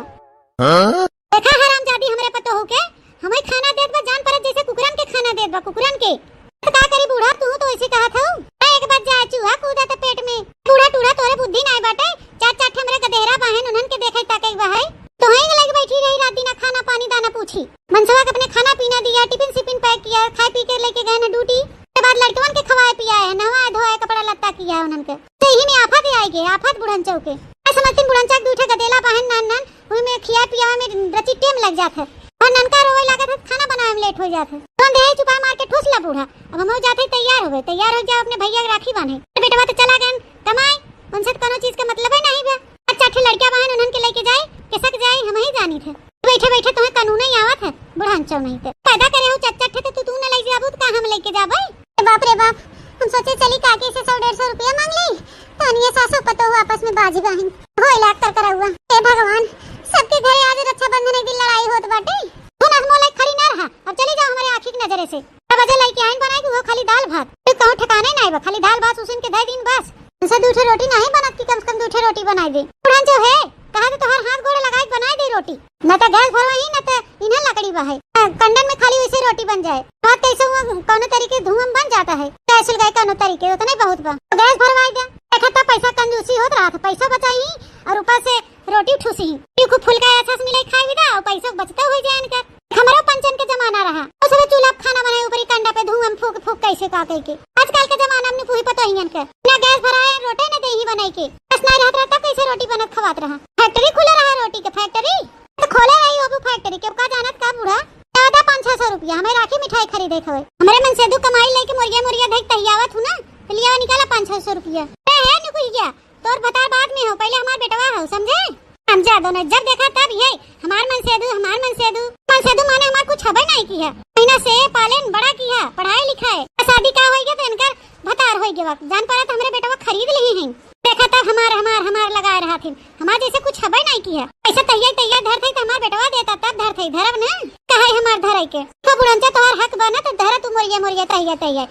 देखा हरामजादी हमरे पतो हो के हमें खाना देत बा जान परत जैसे कुकुरन के खाना देत बा कुकुरन के। तो का करी बूढ़ा तू तो ऐसे कहा था एक बार जा चूहा कूदा त पेट में। बूढ़ा टूढ़ा तोरे बुद्धि नाय बाटे। चाट हमरे गदेरा बाहन उन्हन के देखै ताकई बा है। तो ही लगी बैठी रही रात दिन खाना पानी दाना पूछी। मनसवा के अपने खाना पीना दिया, टिफिन सिपिन पैक किया, खाए पी के लेके गए ना ड्यूटी। के बाद लड़कवन के खवाए पियाए है, नहाए धोए कपड़ा लत्ता किया है उन्हन के। तो यही में आफत आएगी आफत बुढ़न चौके। समझती बुढ़न चौक दूठे गदेला बाहन नान नान ओई में खिया पिया में रची टेम लग जात है और ननका रोवे लागत है खाना बनाए में लेट हो जात है। तो दे चुपा मार के ठोसला बूढ़ा। अब हम जाते तैयार हो जा अपने भैया के राखी बांधे। बेटवा तो चला गए कमाए उनसे कोनो चीज का मतलब है नहीं बे। अच्छा ठे लड़कियां बहन उन्हन के लेके जाए के सक जाए हम ही जानी थे। बैठे बैठे तुम्हें कानून ही आवत है बुढ़ान चौ नहीं थे पैदा करे हो चच्चा ठे तो तू न ले जाबू तो का हम लेके जाबई। बाप रे बाप हम सोचे चली काकी से 100-150 रुपया मांग ली तो अनिया सासू पतो हुआ आपस में बाजी बहन होई लाख कर करा हुआ। हे भगवान सबके घरे आज रक्षाबंधन की लड़ाई होत बाटे। हुन आज मोले खड़ी ना रहा। अब चली जाओ हमारे आंखी की नजरे से। अब बजे लइके आइन बनाई कि वो खाली दाल भात तो कहूं ठिकाने नहीं बा खाली दाल भात उसन के दे दिन बस। उसे दूठे रोटी नहीं बनत कि कम से कम दूठे रोटी बनाई दे। बुढ़ान जो है कहा तो तोहर हाथ गोड़ लगाई बनाई दे रोटी न तो गैस भरवाई न तो इन्हें लकड़ी बहाई कंडन में खाली वैसे रोटी बन जाए। बात कैसे हुआ कौन तरीके धुआं बन जाता है कैसे गए कौन तरीके तो नहीं बहुत बा तो गैस भरवाई दे। देखा था पैसा कंजूसी होत रहा था पैसा बचाई और ऊपर से रोटी ठूसी खूब फुल का अच्छा से मिलाई खाई विदा और पैसा बचता हो जाए इनका। हमारा पंचन के जमाना रहा उस समय चूल्हा खाना बनाए ऊपर कंडा पे धुआं फूक फूक कैसे का के। आजकल के जमाना में पूरी पता ही इनका ना गैस भराए रोटी न दे ही बनाई के बस नहीं रहता तब कैसे रोटी बनत खवात रहा। फैक्ट्री खुला रहा रोटी के फैक्ट्री तो खोले रही हो फैक्ट्री के का जानत का बूढ़ा ज्यादा 500-600 रुपया हमें राखी मिठाई खरीदे खवे हमारे मन से दू कमाई लेके मुर्गिया देख तहियावत हूं ना तो लिया निकाला 500-600 रुपया है न कुछ गया तोर बता बाद में हो पहले हमार बेटवा हो समझे। हम जादो ने जब देखा तब ये हमार मन से दू माने हमार कुछ खबर नहीं किया महीना से पालन बड़ा किया पढ़ाई लिखाई शादी का होई गया तो इनकर भतार होई गया जान पड़ा तो हमारे बेटवा खरीद ले हैं। देखा तब हमार लगा रहा थी हमार जैसे कुछ खबर नहीं किया पैसा तैयार धर थे तो हमार बेटवा देता तब धर थे धरब ना कहे हमार धरई के तो बुढ़ंचा तोहर हक बना तो धरा तू मुर्गिया तैयार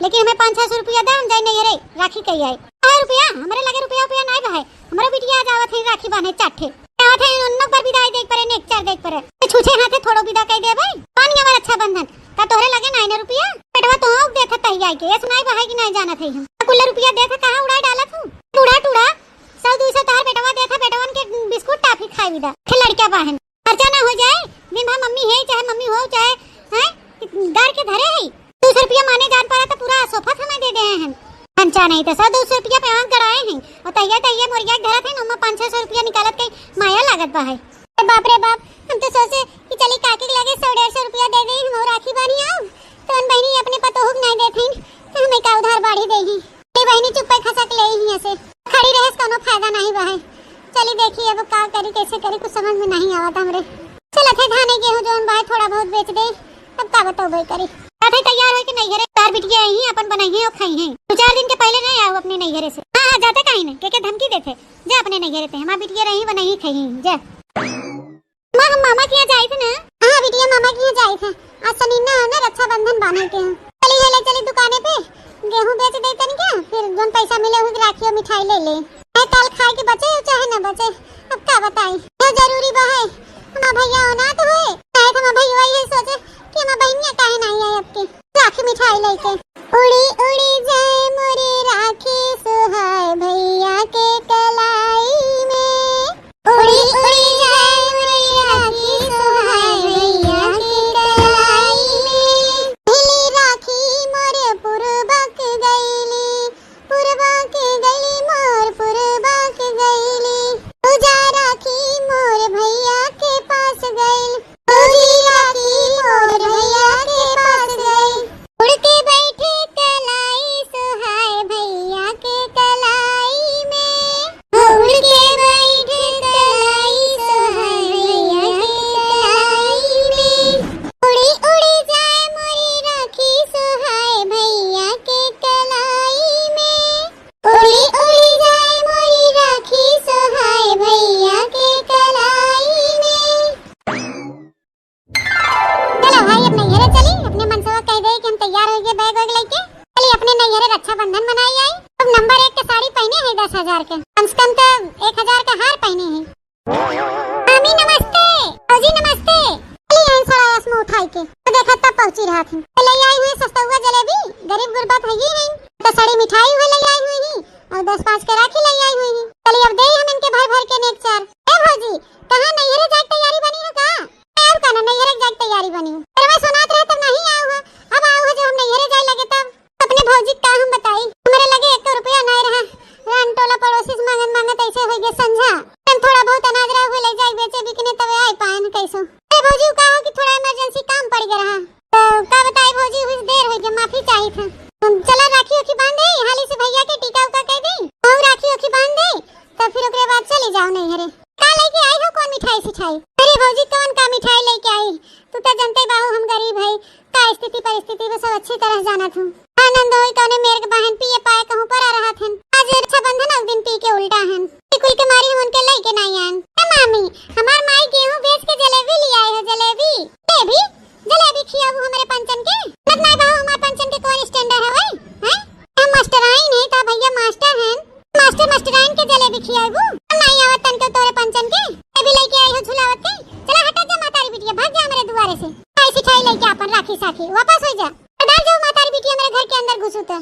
लेकिन हमें 500-600 रुपया दे हम जाई नहीं रे राखी कही आई रुपया हमारे लगे रुपया नहीं बहाए हमारा बिटिया आज आवत है राखी बांधे चाटे आवत है उन्नो पर विदाई देख परे नेक चार देख परे छूछे हाथे थोड़ो विदा कह दे भाई पानी हमारा अच्छा बंधन का तोहरे लगे 9 रुपया पेटवा तो हो देता तही आई के सुनाई बहाए कि नहीं जाना थे हम कुल रुपया देता कहां उड़ाई डाला तू बूढ़ा टूड़ा 100-200 तार बेटवा देता बेटवन के बिस्कुट टाफी खाई विदा खे लड़का बहन खर्चा ना हो जाए दिन भर मम्मी है चाहे मम्मी हो चाहे हैं डर के धरे है 200 रुपया माने जान पड़ा तो पूरा सोफा हमें दे दे हैं खर्चा नहीं तो 100-200 रुपया पे आंक कराए हैं और तैयार मुर्गिया घर थे ना 500-600 रुपया निकालत के माया लागत बा है। बाप रे बाप हम तो सोचे कि चली काकी के लगे 100-150 रुपया दे दे हम राखी बानी आओ तो उन बहनी अपने पतोहुक नहीं देथे तो हमें का उधार बाड़ी देही ए बहनी चुप पे खसक ले ही ऐसे खड़ी रहे कोनो फायदा नहीं बा है। चली देखिए अब का करी कैसे करी कुछ समझ में नहीं आवत हमरे। चल थे धाने गेहूं जोन बा थोड़ा बहुत बेच दे तब का बताओ भाई करी आधे तैयार है कि नहीं घरे तार बिटिया ही अपन बनाई है और खाई है 2-4 दिन के पहले नहीं आओ अपने नहीं घरे से। हां जाते कहीं ना के धमकी देते जा अपने नहीं घरे थे हमार बिटिया रही बनाई खाई जा मां हम मामा के यहाँ जाई थे ना। हां बिटिया मामा के यहाँ जाई थे आज सनीना ना रक्षाबंधन बांधे के चली दुकाने पे गेहूं बेच दे तन क्या फिर जोन पैसा मिले हुई राखी और मिठाई ले ले कल खाए के बचे चाहे ना बचे अब क्या बताई ये जरूरी बा है हमार भैया होना तो है चाहे तो हमार भैया ये सोचे कि हमार बहनिया काहे नहीं आई आपके राखी मिठाई लेके उड़ी उड़ी जाए मोरे राखी सुहाए भैया के कलाई में उड़ी उड़ी जाए मोरे राखी सुहाए भैया के कलाई में ढीली राखी मोरे पुरबक गईली मोर पुरबक गईली तुझा राखी मोर भैया के पास गईल तुझी राखी मोर भैया के पास गईल उड़ के बैठे कलाई हम 1000 का हार पहने हैं। मामी नमस्ते, भौजी नमस्ते। चली आई सारा आसमान उठाई के तो देखा तब पहुंची रहा थी। ले आई हुई सस्ता हुआ जलेबी, गरीब गुरबत है ही नहीं तो सड़ी मिठाई हुई ले आई हुई ही और 10-5 के राखी ले आई हुई ही। चलिए अब दे हम इनके भर भर के नेक चार। ए भौजी कहां नैहरे जाके तैयारी बनी है का? अब कहना नैहरे जाके तैयारी बनी है। अरे मैं सुनात रहे तब नहीं आऊ है, अब आऊ है जो हम नैहरे जाए लगे तब। अपने भौजी का हम बताई हमारे लगे 1 रुपया नहीं रहा। रान टोला पड़ोसी से मांगत ऐसे हो गए समझा। हम थोड़ा बहुत अनाज रहा हुए ले जाए बेचे बिकने तब आई पाए कैसो। ए भौजी का हो कि थोड़ा इमरजेंसी काम पड़ गया रहा तो का बताई भौजी हुई देर हो गई, माफी चाहिए था। चला राखी ओखी बांध दे, हाली से भैया के टीका उका कह दे और राखी ओखी बांध दे तब फिर ओकरे बाद चली जाओ नैहरे। का लेके आई हो कौन मिठाई सिठाई? अरे भौजी कौन का मिठाई लेके आई? तू तो जानते बाहू हम गरीब है का स्थिति परिस्थिति में सब अच्छी तरह जाना था। आनंद होई कौने मेरे के बहन पिए पाए कहूं पर आ रहा थे। आज रक्षाबंधन उस दिन पी के उल्टा है कुल के मारी हम उनके लेके नहीं आन। ए मामी हमार माई गेहूं बेच के जलेबी ले आई है। जलेबी जलेबी खियाबू हमारे पंचन के मत नहीं बाहू हमारे पंचन के कौन स्टैंडर्ड है भाई हैं? हम मास्टराइन है ता भैया मास्टर हैं। मास्टराइन के जलेबी खियाबू नहीं आवत तन के तोरे पंचन के अभी लेके आई हो झुलावत के। चला हटा जा मातारी बिटिया भाग जा हमारे दुआरे से। ऐसी ठाई लेके अपन राखी साखी वापस हो जा। डाल जाओ मातारी बिटिया मेरे घर के अंदर घुसू तो।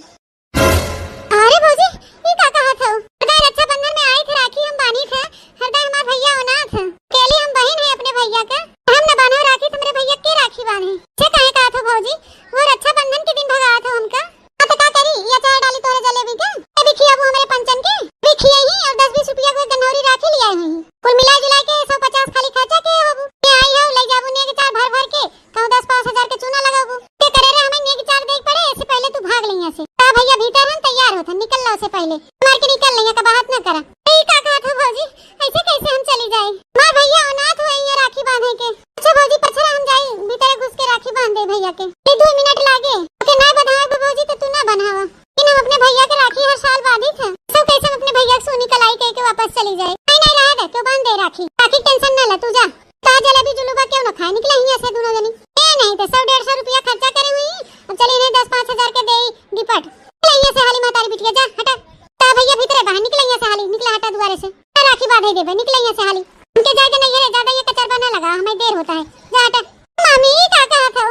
अरे भौजी ये का कहा था? हृदय रक्षाबंधन में आई थे राखी हम बानी थे। हृदय हमारा भैया अनाथ है, केली हम बहन है अपने भैया का। हम न बांधा राखी तो मेरे भैया के राखी बांधे। छे कहे कहा था भौजी वो रक्षाबंधन के दिन भगा था उनका। हां तो का करी ये चार डाली तोरे जलेबी के अभी खियाबू हमारे पंचन के भी खियाई ही और 10-20 रुपया को गन्नौरी राखी ले आई हुई। कुल मिला जुला के 150 खाली खर्चा के बाबू ये आई है ले जाबू ने के चार भर भर के कहूं 10-5 हजार के चूना लगाबू के करे रे हमें ने के चार देख पड़े इससे पहले तू भाग ले यहां से। का भैया भीतर हम तैयार होता निकल लो से पहले मार के निकल ले का बात ना करा। ए का कहा था भौजी ऐसे कैसे हम चली जाए? मां भैया अनाथ हुए ये राखी बांधे के। अच्छा भौजी पछरा हम जाई भीतर घुस के राखी बांध दे भैया के। ये 2 मिनट लागे ओके ना बंधावे भौजी तो तू ना बंधावा कि हम अपने भैया के राखी हर साल बांधी थे। सब कैसे हम अपने भैया को सोनी कलाई कह के वापस चली जाए? नहीं रहा दे तो बांध दे राखी टेंशन ना ले तू जा। ता जलेबी जुलूबा क्यों ना खाए निकले यहां से दोनों जनी। ए नहीं तो 100-150 रुपया खर्चा करे हुई अब चली नहीं 10-5 हजार के देई डिपट यहां से हाली मातारी बिटिया जा हटा। ता भैया भीतर बाहर निकले यहां से हाली निकला हटा द्वारे से राखी बांधे देबे निकले यहां से हाली उनके जाके नहीं रे ज्यादा ये कचरबा ना लगा हमें देर होता है जा हटा। मामी का कहा था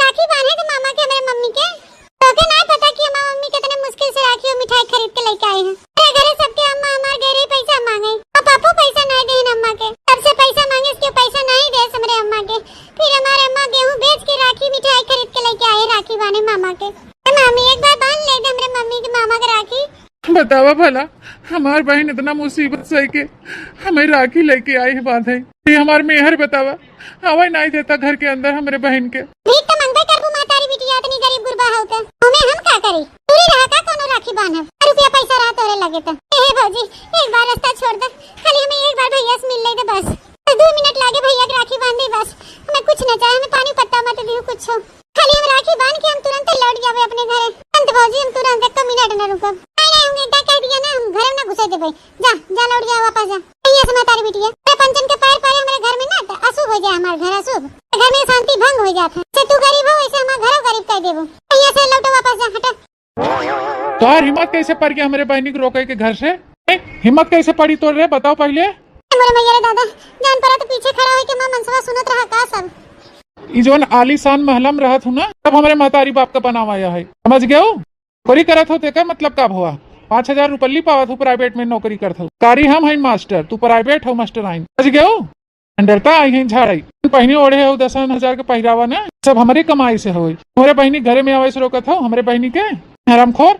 राखी बांधे तो मामा के हमारे मम्मी के तो के नहीं पता कि हमारी मम्मी कितने मुश्किल से राखी और मिठाई खरीद के लेके आए हैं। मेरे घरे सबके अम्मा हमारे घरे पैसा मांगे और पापा पैसा नहीं दे अम्मा के सबसे पैसा मांगे इसके पैसा नहीं दे हमारे अम्मा के। फिर हमारे अम्मा गेहूं बेच के राखी मिठाई खरीद के लेके आए राखी बांधे मामा के। मामी एक बार बांध ले दे हमारे मम्मी की मामा के राखी। बतावा भला हमार बहन इतना मुसीबत सह के हमें राखी लेके आई है बांधे। ये हमार मेहर बतावा हवा नहीं देता घर के अंदर हमारे बहन के। भीख तो मंगबे करबू मातारी बिटिया इतनी गरीब गुरबा हो तो हमें हम का करी? पूरी रहा का कोनो राखी बांधब रुपया पैसा रहा तोरे लगे तो। ए भौजी एक बार रास्ता छोड़ दे खाली हमें एक बार भैया से मिल ले दे बस 2 मिनट लागे भैया की राखी बांध दे बस। हमें कुछ न चाहिए हमें पानी पत्ता मत दियो कुछ खाली हम राखी बांध के हम तुरंत लौट जावे अपने घर। अंत भौजी हम तुरंत 1 मिनट न रुकब। नहीं हम इतना कह दिया ना हम घर में ना घुसे देबे। जा जा लौट जा वापस जा यहां से मातारी बिटिया। अरे पंचन के पैर पाए हमारे घर में ना तो अशुभ हो जाए हमारे घर अशुभ घर में शांति भंग हो जाता है। से तू गरीब हो वैसे हमारा घर गरीब कह देबो यहां से लौटो वापस जा हटा। तोर हिम्मत कैसे पड़ गया हमारे बहनी को रोके के घर से? हिम्मत कैसे पड़ी तोर रे बताओ पहले। मोरे मैया रे दादा जान पड़ा तो पीछे खड़ा होई के मां मनसवा सुनत रहा का सब। ई जोन आलीशान महलम रहत हूं ना तब हमारे मातारी बाप का बनावाया है समझ गए हो। नौकरी करत हो तेका मतलब कब हुआ 5000 रुपये पावत हो प्राइवेट में नौकरी करत हो। कारी हम है मास्टर तू प्राइवेट हो मास्टर आइन समझ गए हो। डरता आई है झाड़ाई पहनी ओढ़े हो 10,000 के पहरावा ना सब हमारे कमाई से हो। हमारे बहनी घरे में आवे से रोकत हो हमारे बहनी के हरामखोर।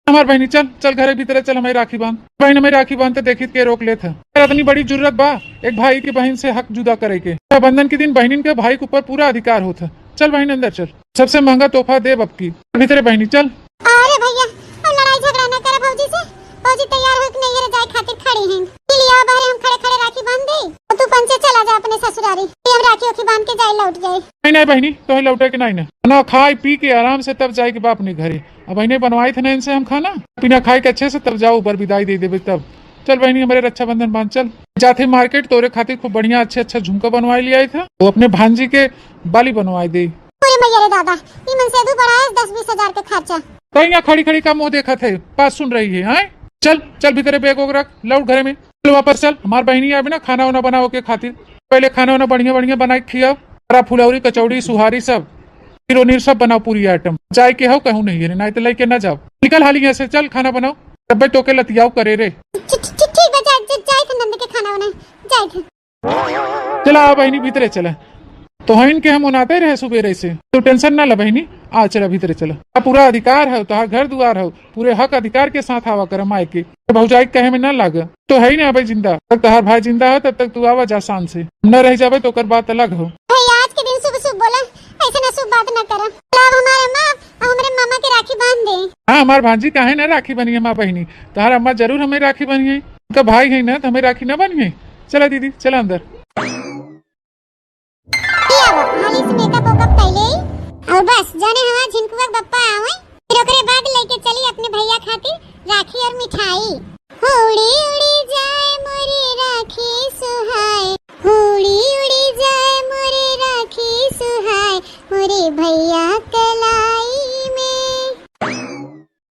हमारे बहनी चल चल घरे भीतर चल हमारी राखी बांध। बहन हमें राखी बांधते देखी के रोक लेते इतनी बड़ी जरूरत बा एक भाई की बहन से हक जुदा करे के। बंधन के दिन बहनी के भाई के ऊपर पूरा अधिकार होता। चल बहन अंदर चल सबसे महंगा तोहफा दे अब की भीतर बहनी चल। अरे भैया अब लड़ाई झगड़ा न कर भौजी से। भौजी तैयार हो के नहीं जाए खातिर खड़ी हैं लिया बाहर हम खड़े खड़े राखी बांध दे और तू पंचे चला जा अपने ससुरारी हम राखी ओखी बांध के जाए लौट जाए। नहीं नहीं बहनी तो लौटे के नहीं ना खाए पी के आराम से तब जाए के बाप अपने घरे। अब बहने बनवाई थे ना इनसे हम खाना पीना खाए के अच्छे से तब जाओ ऊपर विदाई दे देवे तब। चल बहनी हमारे रक्षाबंधन बांध चल जाते मार्केट तोरे खातिर खूब बढ़िया अच्छा झुमका बनवाई लिया था वो अपने भांजी के बाली बनवाई दे। दादा मन से 10-20 हजार के खर्चा कहीं यहाँ खड़ी खड़ी का मुंह देखा थे बात सुन रही है। हाँ चल चल भीतर बैग वोग रख लौट घरे में चल वापस चल, हमार बहनी आवे ना खाना वाना बनाओ के खातिर, पहले खाना वाना बढ़िया बढ़िया बना के खियाओ, बड़ा फुलौरी कचौड़ी सुहारी सब फिर सब बनाओ पूरी आइटम, जाए के हो कहूँ नहीं है नहीं तो लेके ना जाओ, निकल हाली यहाँ से, चल खाना बनाओ, तब भाई टोके लतियाओ करे रे। ठीक बा, जाए थे नंद के खाना बना जाए थे। चला आ बहनी भीतरे चला, तो हइन के हम उनाते रहे सुबेरे से, तो टेंशन ना ला बहनी, आ चला भीतरे चला, पूरा अधिकार है, तो घर दुआर है, पूरे हक अधिकार के साथ आवा कर माए के, तो भौजाई कहे में ना लाग, तो है ही ना भाई जिंदा, तब तहार भाई जिंदा है तब तक तू आवा जा शान से, न रह जावे तो कर बात अलग हो। भैया आज के दिन शुभ शुभ बोला, ऐसे ना शुभ बात ना करा, अब हमारे माँ और हमारे मामा के राखी बांध दे। हाँ हमार भांजी काहे ना राखी बनी है माँ बहनी, तहार अम्मा जरूर हमें राखी बनी है, उनका भाई है ना तो हमें राखी ना बनी है। चला दीदी चला अंदर। हाली से मेकअप वेकअप कैले और बस जाने हवा झिनकुआ बप्पा आवे, फिर ओकरे बाद लेके चली अपने भैया खातिर राखी और मिठाई। उड़ी उड़ी जाए मोरी राखी सुहाए, उड़ी उड़ी जाए मोरी राखी सुहाए, मोरे भैया कलाई में।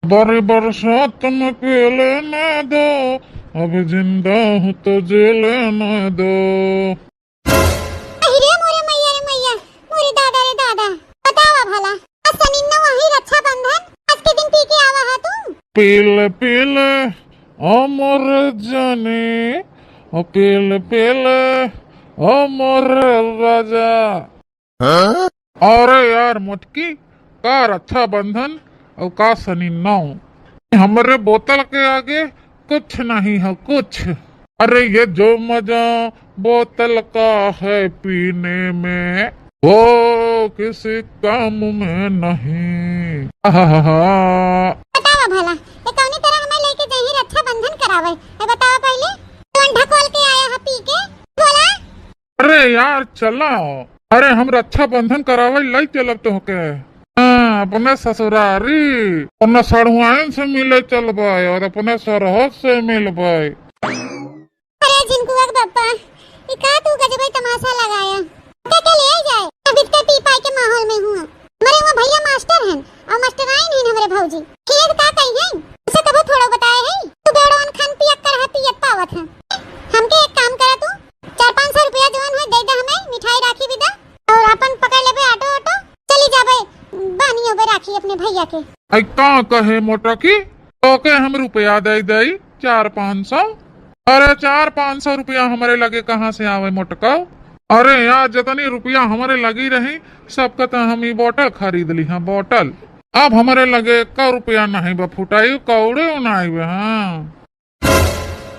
बड़े बरसात में केले न दो, अब जिंदा हूँ तो जेले न दो। अरे मोरे मैया रे मैया, मोरे दादा रे दादा, बतावा भला आज सनिन्ना वही रक्षाबंधन आज के दिन पी के आवा हा तुम? पीले पीले अमर जाने, पीले पीले अमर राजा। अरे यार मोटकी का रक्षाबंधन और का सनिन्ना, हमारे बोतल के आगे कुछ नहीं है कुछ। अरे ये जो मजा बोतल का है पीने में, वो किसी काम में नहीं। बतावा भला ये कौनी तरह हमें लेके जही रक्षाबंधन करावे, ये बतावा पहले कौन ढकोल के आया है पी के बोला। अरे यार चला, अरे हम रक्षाबंधन करावे लाई चलब तो के अपने ससुरारी, अपने सड़ुआइन से मिले चलबाई और अपने सरहद से मिलबाई। अरे जिनको बप्पा ये का तू गजब तमाशा लगाया, के ले जाए अभी तक पी पाई के माहौल में हुआ। मरे वो भैया मास्टर हैं और मास्टराइन हैं हमारे भौजी, खेत का कहीं है उसे कभी थोड़ा बताया है, तू बेड़ोन खान पियत कर है पियत पावत है। हमके एक काम करा तू 400-500 रुपया जवन है दे दे हमें, मिठाई राखी विदा और अपन पकड़ लेबे ऑटो ऑटो चली जाबे बानियो बे राखी अपने भैया के। आई का कहे मोटा की तो के हम रुपया दे दई 400-500, अरे 400-500 रुपया हमारे लगे कहाँ से आवे मोटका। अरे यार जितनी रुपया हमारे लगी रही सबका तो हम ही बोतल खरीद ली हाँ बोतल, अब हमारे लगे 1 रुपया नहीं बा फुटाई कौड़े नहीं बे। हाँ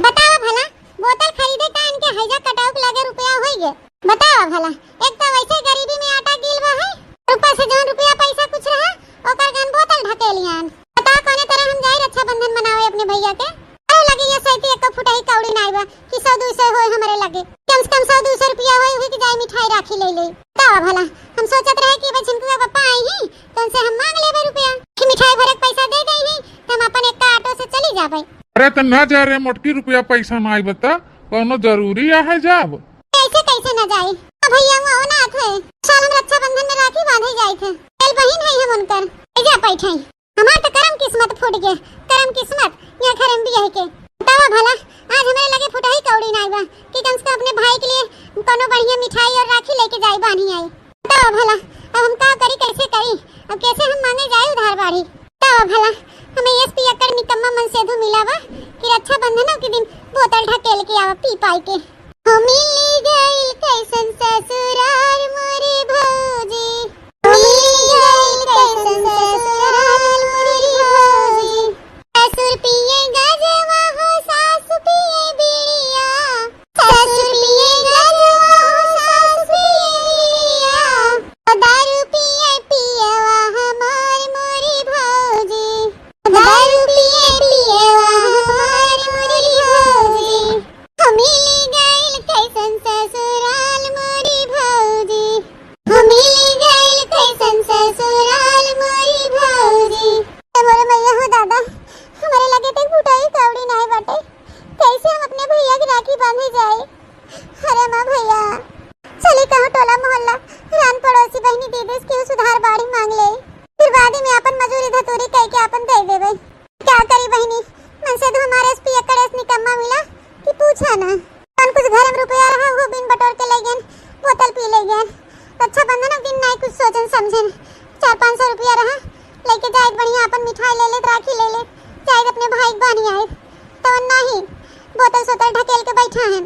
बतावा भला बोतल खरीदे का इनके हैजा कटाव के लगे रुपया होई गे, बतावा भला एक तो वैसे गरीबी में आटा गिल बा है, ऊपर से जौन रुपया पैसा कुछ रहा ओकर गन बोतल ढकेलियान। बता कोने तरह हम जाई रक्षाबंधन मनावे अपने भैया के, अरे लगे ये सैती एक फुटाई कौड़ी नाई बा कि 100-200 होय हमारे लगे, कम से कम 100-200 रुपया होई कि जाई मिठाई राखी ले ले। बतावा भला हम सोचत रहे कि भाई झिनकुआ पप्पा आई ही तो उनसे हम मांग लेबे रुपया कि मिठाई भरे पैसा दे दे ही तो हम अपन एक ऑटो से चली जाबे। अरे तो ना जा रे मोटकी रुपया पैसा ना आई बता कोनो जरूरी है जाब कैसे न जाए भैया वो ना थे साल हम रक्षाबंधन में राखी बांधे जाए थे, तेल बहिन है हम उनकर जा बैठे हमार तो करम किस्मत फूट गया, करम किस्मत यहाँ खरम भी है के। बतावा भला आज हमारे लगे फुटाई कौड़ी नाई बा कि कम से कम अपने भाई के लिए कोनो बढ़िया मिठाई और राखी लेके जाई बानी आई। बतावा भला अब हम का करी कैसे करी, अब कैसे हम मांगे जाए उधार बाड़ी। बतावा भला हमें एसपी अकर निकम्मा मन सेधु मिला बा कि रक्षाबंधन के दिन बोतल ढकेल के आवा पी पाई के। हो मिली गइल कैसन ससुराल मोरे भौजी, मिली गइल कैसन ससुराल मोरे भौजी, ससुर पिए गजवा हो सास पिए बीड़िया, ससुर पिए गजवा हो सास पिए बीड़िया, दारू पिए पियवा हमार मोरे भौजी, दारू पिए पियवा हमार मोरे भौजी। मिली गइल कैसन ससुराल मोरी भौजी, मिली गइल कैसन ससुराल मोरी भौजी। मोरे मैया हो दादा हमारे लगे थे फुटाई कौड़ी नहीं बटे, कैसे हम अपने भैया की राखी बांधे जाए। अरे माँ भैया चले कहो टोला मोहल्ला रान पड़ोसी बहनी दीदी के सुधार बाड़ी मांग ले, फिर बाद में अपन मजूरी धतूरी कह के अपन दे देवे। क्या करी बहनी मन से तो हमारे एसपी अकड़ेस निकम्मा मिला कि पूछा ना कौन कुछ घर में रुपया रहा वो बिन बटोर के ले गए, बोतल पी ले गए। रक्षाबंधन अब दिन नहीं कुछ सोचन समझन, 400-500 रुपया रहा लेके जाए बढ़िया अपन मिठाई ले ले, राखी ले ले, जाए अपने भाई बहनी आए तो नहीं बोतल सोतल ढकेल के बैठा है।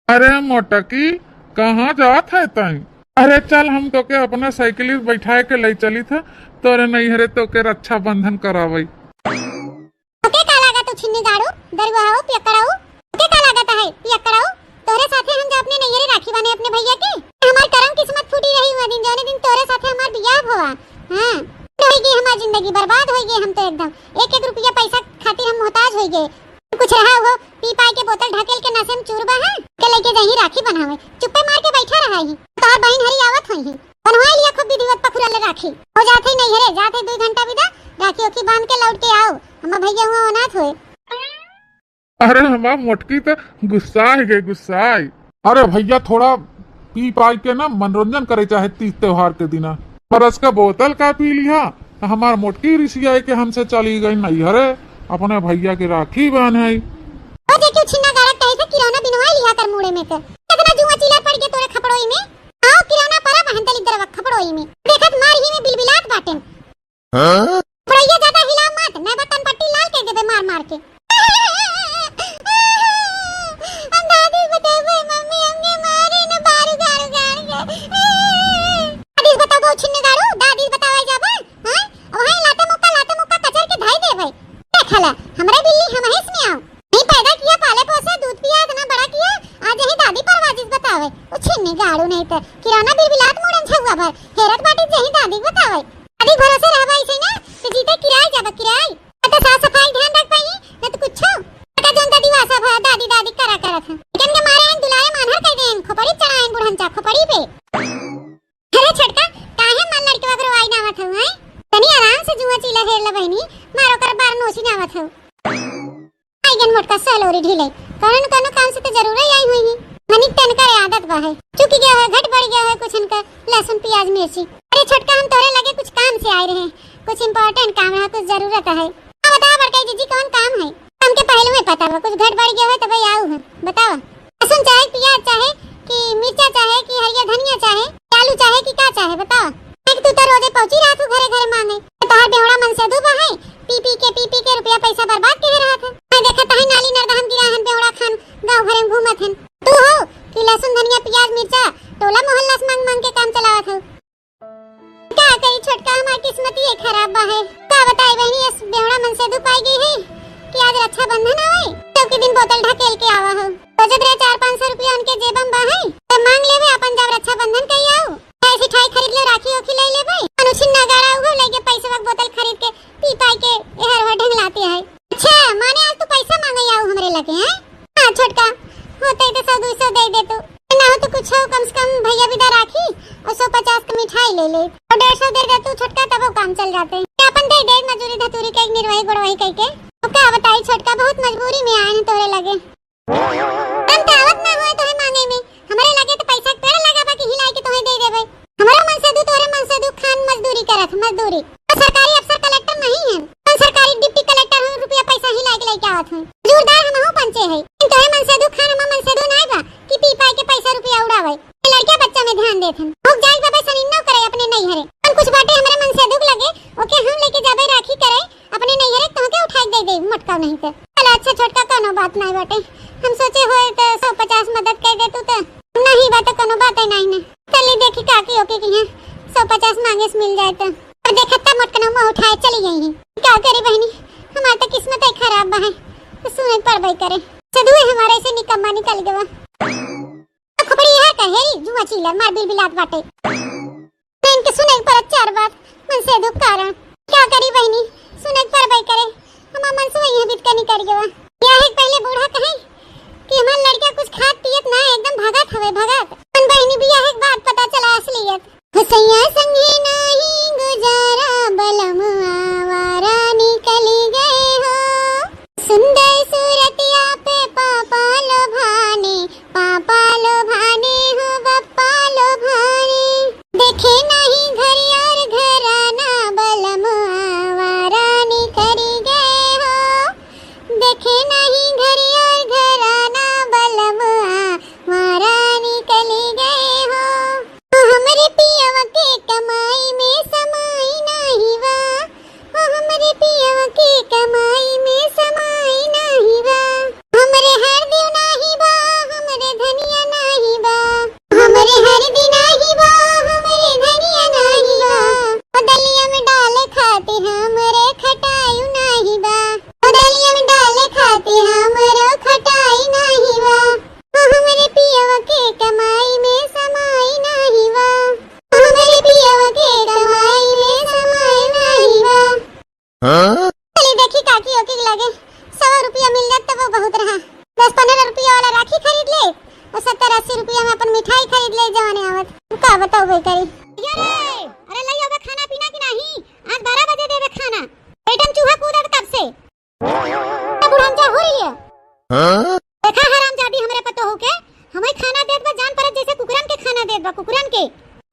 अरे मोटकी कहाँ जात है तई? अरे चल हम तो के अपना साइकिल बैठाए के ले चली था तोरे नहीं हरे तो के रक्षाबंधन करावई। ओके का लागत तो छिन्नी गाड़ू दरवाओ पियकड़ाऊ, ओके का लागत है पियकड़ाऊ तोरे साथे हम जा अपने नैयरे राखी बाने अपने भैया के। हमार करम किस्मत फूटी रही हुआ दिन जौने दिन तोरे साथे हमार बियाह हुआ। हां होई हमार जिंदगी बर्बाद होई गई, हम तो एकदम 1-1 रुपया पैसा खातिर हम मोहताज होई गए। कुछ रहा हो पी पाई के बोतल ढकेल के नशे में चूरबा है के लेके जही राखी बनावे, चुप्पे मार के बैठा रहा ही। तोहर बहन हरी आवत होई है बनवाई लिया खूब विधिवत पखुरले राखी हो जाते नहीं हरे जाते 2 घंटा विदा राखी ओखी बांध के लौट के आओ, हम भैया हुआ अनाथ होए। अरे हमार मोटकी तो गुस्सा है गुस्साई। अरे भैया थोड़ा पी पाई के ना मनोरंजन करे चाहे तीज त्योहार के दिना, बरस का बोतल का पी लिया हमार मोटकी ऋषिया के हमसे चली गई नहीं हरे अपने भैया की राखी बांधाई। ओ देखियो छिन्ना गाड़ा कहे से किराना बिनवाई लिया कर मुड़े में के कितना जुआ चिल्ला पड़ के तोरे खपड़ोई में आओ किराना परा बहनतली दरवा खपड़ोई में देखत मार ही में बिलबिलात बाटेन। हां पड़ैया ज्यादा हिला मत मैं बटन पट्टी लाल के देबे मार मार के। हम दादी बतावे मम्मी हमने मारे न बारू गारू गारू दादी बताओ छिन्ने गाड़ू दादी बतावे जाबे हां वही लाते मुक्का कचर के धाई देबे देखला हमरे बिल्ली हम हिस में आओ नहीं पैदा किया पाले पोसे दूध पिया इतना बड़ा किया आज ही दादी परवाजिस बतावे ओ छिन्नी गाड़ू नहीं तो किराना बिलबिलात मोड़न छुआ भर हेरत बाटी जही दादी बतावे दादी भरोसे रहबा ऐसे ना तो जीते किराए जाबे किराए तो साफ सफाई ध्यान रख पाई न तो कुछ का जनता दिवासा भर दादी दादी करा करत है लेकिन के मारे दुलाए मानहर कह देन खोपड़ी चढ़ाएन बुढ़नचा खोपड़ी पे। अरे छटका काहे मन लड़के वगरो आई ना मत है तनी आराम से जुआ चिल्ला हेर ल बहनी मारो कर बार नोसी ना मत है आइगन मोटका सलोरी ढीले कौन काम से तो जरूर ही आई हुई है मनी तन करे आदत बा है चुक गया है घट बढ़ गया है कुछ इनका लहसुन प्याज मिर्ची। अरे छोटका हम तोरे लगे कुछ काम से आए रहे, कुछ इम्पोर्टेंट काम है कुछ जरूरत है। बता बड़काई जीजी कौन काम है हमके पहले में पता बा कुछ घट बढ़ गया है तो भाई आओ है बताओ लहसुन चाहे प्याज चाहे कि मिर्चा चाहे कि हरिया धनिया चाहे आलू चाहे कि का चाहे बताओ। एक तू तो रोजे पहुंची रहा तू घरे घरे मांगे तोहर बेवड़ा मन से डूबा है पी के रुपया पैसा बर्बाद के रहा था। मैं देखा ताही नाली नरदहम गिरा हन बेवड़ा खान गांव घरे में घूमत हन तू हो कि लहसुन धनिया प्याज मिर्चा टोला मोहल्ला से मांग मांग के काम चलावत हो। क्या करी छोटका हमार किस्मत ही खराब बा है का बताई बहनी इस बेवड़ा मन से डूब पाई गई है कि आज रक्षाबंधन आवे तो के दिन बोतल ढकेल के आवा हो तो जब 400-500 रुपया उनके जेबम बा है तो मांग लेवे अपन जब रक्षाबंधन कई आओ ऐसी ठाई खरीद ले राखी ओखी ले लेबे अनुछिन नगाड़ा उगो लेके पैसे वक बोतल खरीद के पी पाई के एहर हो ढंग लाती है। अच्छा माने आज तू पैसा मांगे आओ हमरे लगे हैं। हां छोटका होते तो 100-200 दे दे तू ना हो तो कुछ हो कम से कम भैया विदा राखी और 150 की मिठाई ले ले और 150 दे दे तू छोटका तब वो काम चल जाते हैं अपन दे दे मजूरी धतूरी के निर्वाही गुड़वाही कह के अब का बताई छोटका बहुत मजबूरी में आए हैं तोरे लगे हम तावत ना होए तोहे मांगे में हमरे लगे तो पैसा पेड़ लगा बाकी हिलाई के तोहे दे देबे हमारा मन से दू तोरे मन से दू खान मजदूरी करत मजदूरी तो सरकारी अफसर कलेक्टर नहीं है हम सरकारी डिप्टी कलेक्टर हम रुपया पैसा हिलाई के लेके आवत हैं जोरदार हम हो पंचे है तोरे मन से दू खान हम मन से दू नहीं बा कि पी पाई के पैसा रुपया उड़ावे लड़के बच्चा में ध्यान देथन भूख जाई बाबा सनी न करे अपने नहीं हरे हम कुछ बाटे हमरे मन से दुख लगे ओके हम लेके जाबे राखी करे अपने नहीं हरे तोके उठाई दे दे मटका नहीं तो चल अच्छा छोटका कोनो बात नहीं बाटे हम सोचे होए तो 150 मदद कर दे तू तो नहीं बात कोनो बात है नहीं ना चली देखी काकी ओके की है 150 मांगे से मिल जाए तो और देखता मटकन में उठाए चली गई है क्या करे बहनी हमार तो किस्मत ही खराब बा है तो सुने पड़बई करे सदुए हमारे से निकम्मा निकल गवा खपड़ी है कहे जुआ चिल्ला मार बिलबिलात बाटे पेन के सुने पर 4 बात मन से दुख कारण क्या करी बहनी सुने पड़बई करे हमार मन से वही बीत के निकल गवा या है पहले बूढ़ा कहे कि हमार लड़का कुछ खात पियत ना एकदम भगत हवे भगत मन बहनी बिया है बात पता चला असलियत हसैया संगे नहीं गुजारा बलम आवारा निकल गए हो सुंदर सूरतिया पे पापा लोभाने हो बप्पा लोभाने देखे नहीं घर और घराना बलम आवारा निकल गए हो देखे नहीं घर और घर राखी खरीद ले और 70-80 रुपया में अपन मिठाई खरीद ले जवाने आवत। का बताओ भाई करी। अरे लई होगा खाना पीना की नहीं? आज 12 बजे देवे खाना। बेटम चूहा कूदत कब से? बुढ़ांचा हो रही है। देखा हरामजादी हमरे पतो हो के हमें खाना देत बा जान परत जैसे कुकुरन के खाना देत बा कुकुरन के।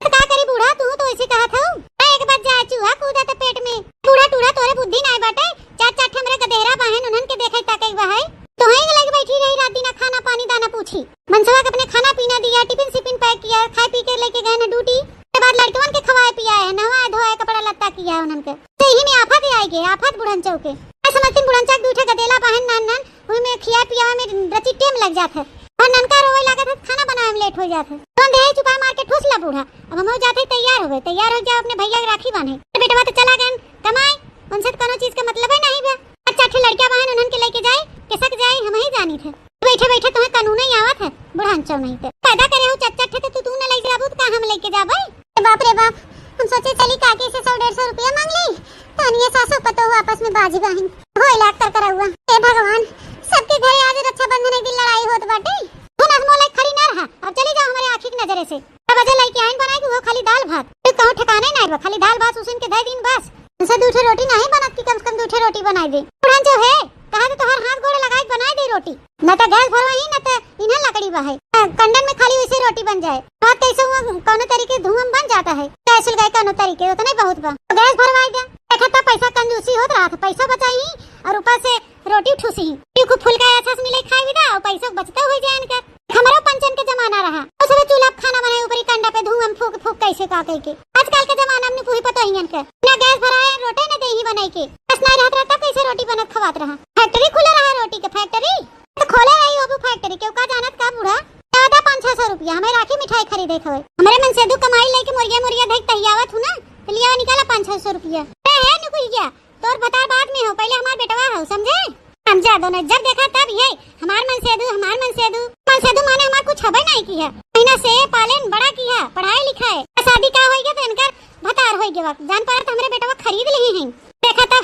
तो का करी बूढ़ा तू तो ऐसे कहा था एक बार जा चूहा कूदत पेट में। बूढ़ा टूढ़ा तोरे बुद्धि नहीं बाटे। चार हमरे गधेरा बहन उन्हन के देखे ताके बा है। तो ही लगी बैठी रही रात दिन खाना पानी दाना पूछी। मनसवा के अपने खाना पीना दिया, टिफिन सिफिन पैक किया, खाए पी के लेके गए ना ड्यूटी। के बाद लड़कवन के खवाए पिया है, नहाए धोए कपड़ा लत्ता किया है उन्हन के। तो यही में आफत आएगे आफत बुढ़न चौके। समझती बुढ़न चौक दूठे गदेला बहन नान नान ओई में खिया पिया में रची टेम लग जात है और ननका रोवे लागत है खाना बनावे में लेट हो जात है। तुम दे चुपा मार के ठूसला बूढ़ा। अब हम हो जाते तैयार हो गए, तैयार हो जाओ अपने भैया की राखी बांधे। बेटवा तो चला गए कमाए, उनसे कोनो चीज का मतलब है नहीं बे। अच्छा ठे लड़कियां बहन उन्हन के लेके जाए कैसा जाए हम ही जानी थे। बैठे बैठे तुम्हें कानून ही आवत है बुढ़ांचो नहीं थे पैदा करे हो चच्चा ठे तो तू न ले जाबू तो हम लेके जा भाई। बाप रे बाप हम सोचे चली काके से 100-150 रुपया मांग ली तानिया सासू पतो हुआ आपस में बाजी बहन होए लाख कर करा हुआ। हे भगवान सबके घरे आज रक्षाबंधन एक दिन लड़ाई होत बाटे। हम आज मोला खड़ी ना रहा अब चली जाओ हमारे आंखी की नजरे से। अब अजय लड़की आइन बनाई कि वो खाली दाल भात तो कहूं ठिकाने नहीं बा खाली दाल भात उसन के दे दिन बस। उनसे दूठे रोटी नहीं बनत की कम से कम दूठे रोटी बनाई दे। बुढ़ान जो है कहा तो हर हाथ गोड़े लगाई बनाई दे रोटी न तो गैस भरवाई न तो इन्हें लकड़ी बहाई कंडन में खाली वैसे रोटी बन जाए। बात कैसे हुआ कौन तरीके धुआं बन जाता है कैसे गए कौन तरीके उतना ही बहुत बा तो गैस भरवाई दे। देखा था पैसा कंजूसी होत रहा था पैसा बचाई और ऊपर से रोटी ठूसी क्यों फुल का अच्छा से मिले खाई विदा और पैसा बचता हो जाए इनका। हमारा पंचन के जमाना रहा उसमें चूल्हा खाना बनाए ऊपर कंडा पे धुआं फूक फूक कैसे का के। आजकल के जमाना में पूरी पता ही इनका ना गैस भराए रोटी न दे ही बनाई के बस नहीं रहता कैसे रोटी बनत खवात रहा। फैक्ट्री खुला रहा रोटी के फैक्ट्री तो खोले रही वो फैक्ट्री क्यों का जानत का बूढ़ा ज्यादा 500-600 रुपया हमें राखी मिठाई खरीदे खवे हमारे मन से दू कमाई लेके मुर्गिया देख तैयावत हूं ना तो लिया निकाला 500-600 रुपया है न कुछ गया तो बता बाद में हो पहले हमार बेटवा हो समझे। हम जा दोनों जब देखा तब ये हमार मन से दू माने हमार कुछ खबर नहीं की है महीना से पालन बड़ा किया पढ़ाई लिखाई शादी का होई गया तो इनका भतार होई गया जान पारा तो हमारे बेटवा खरीद ली हैं। देखा था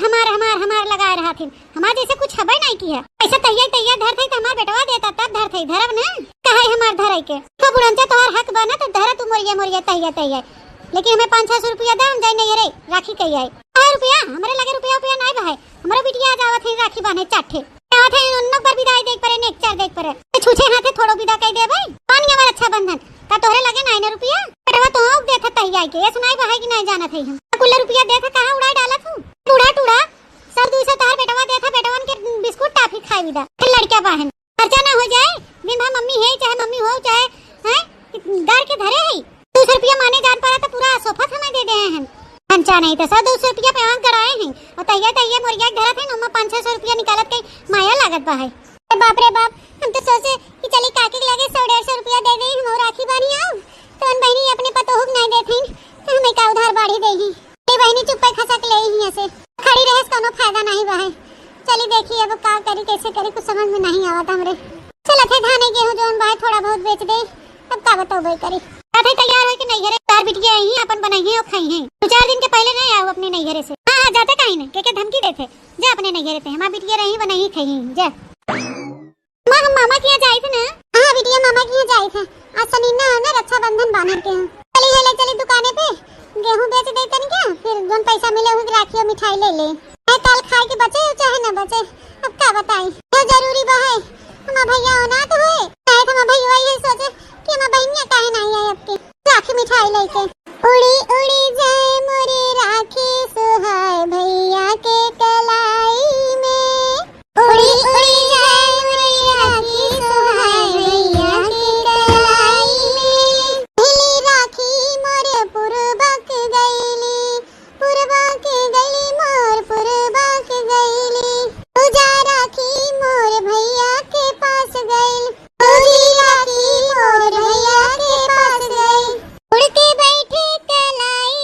हमार लगा रहा थी हमार जैसे कुछ खबर नहीं की है ऐसा तैयार धर थे तो हमार बेटवा देता तब धर थे धरब ना कहे हमार धराई के तो बुढ़ंचा तोहर हक बना तो धरा तू मोरिया तैयार लेकिन हमें 500-600 रुपया दे हम जाए नहीं रे राखी कही आई रुपया हमारे लगे रुपया नहीं बहाए हमारा बिटिया आज आवत है राखी बांधे चाठे आवत है उन्नो पर विदाई देख परे नेक चार देख परे छूछे हाथे थोड़ो विदा कह दे भाई पानी हमारा अच्छा बंधन का तोहरे लगे 9 रुपया बेटवा तो हो देता तैयार के ये सुनाई बहाई कि नहीं जाना थे हम कुल रुपया देता कहां उड़ाई डाला तू बूढ़ा टूढ़ा सर 200 तार बेटवा देता बेटवन के बिस्कुट टाफी खाई विदा फिर लड़का बहन खर्चा ना हो जाए दिन भर मम्मी है चाहे मम्मी हो चाहे हैं डर के धरे है 200 रुपया माने जान पारा तो पूरा सोफा हमें दे दे हैं खर्चा नहीं तो 100-200 रुपया पेवान कराए हैं और तैयार मुर्गिया धरा थे नुमा 500-600 रुपया निकालत के माया लागत बा है। बाप रे बाप हम तो सोचे कि चली काके के लगे 100-150 रुपया दे दे हम राखी बानी आओ तो उन बहनी अपने पतोहुक नहीं देथिन तो हमें का उधार बाड़ी देही ए बहनी चुप पे खसक ले ही ऐसे खड़ी रहे कोनो फायदा नहीं बा है। चली देखिए अब का करी कैसे करी कुछ समझ में नहीं आवत हमरे। चल थे धाने गेहूं जोन बा थोड़ा बहुत बेच दे अब का बताओ भाई करी आधे तैयार हो कि नहीं घरे तार बिटिया ही अपन बनाई है और खाई है 2-4 दिन के पहले नहीं आओ अपने नैहरे से। हां जाते कहीं नहीं के धमकी देते जा अपने नैहरे से हमार बिटिया रही बनाई खाई है जा मां हम मामा के यहाँ जाई थे ना। हां बिटिया मामा के यहाँ जाई थे आज सनीना है ना रक्षाबंधन बांधने के चली दुकाने पे गेहूं बेच दे तन क्या फिर जोन पैसा मिले हुई राखी और मिठाई ले ले कल खाए के बचे चाहे ना बचे अब का बताई ये जरूरी बा है हमार भैया होना तो है चाहे तो हमार भैया ये सोचे कि हमार बहनिया काहे नहीं आई अब की राखी मिठाई लेके उड़ी उड़ी जाए मोरे राखी सुहाए भैया के कलाई में उड़ी उड़ी जाए मोरे राखी सुहाए भैया के कलाई में ढीली राखी मोरे पुरबक गईली मोर पुरबक गईली तुझा राखी मोर भैया के पास गईल तुझी राखी मोर भैया के पास गईल उड़ के बैठे कलाई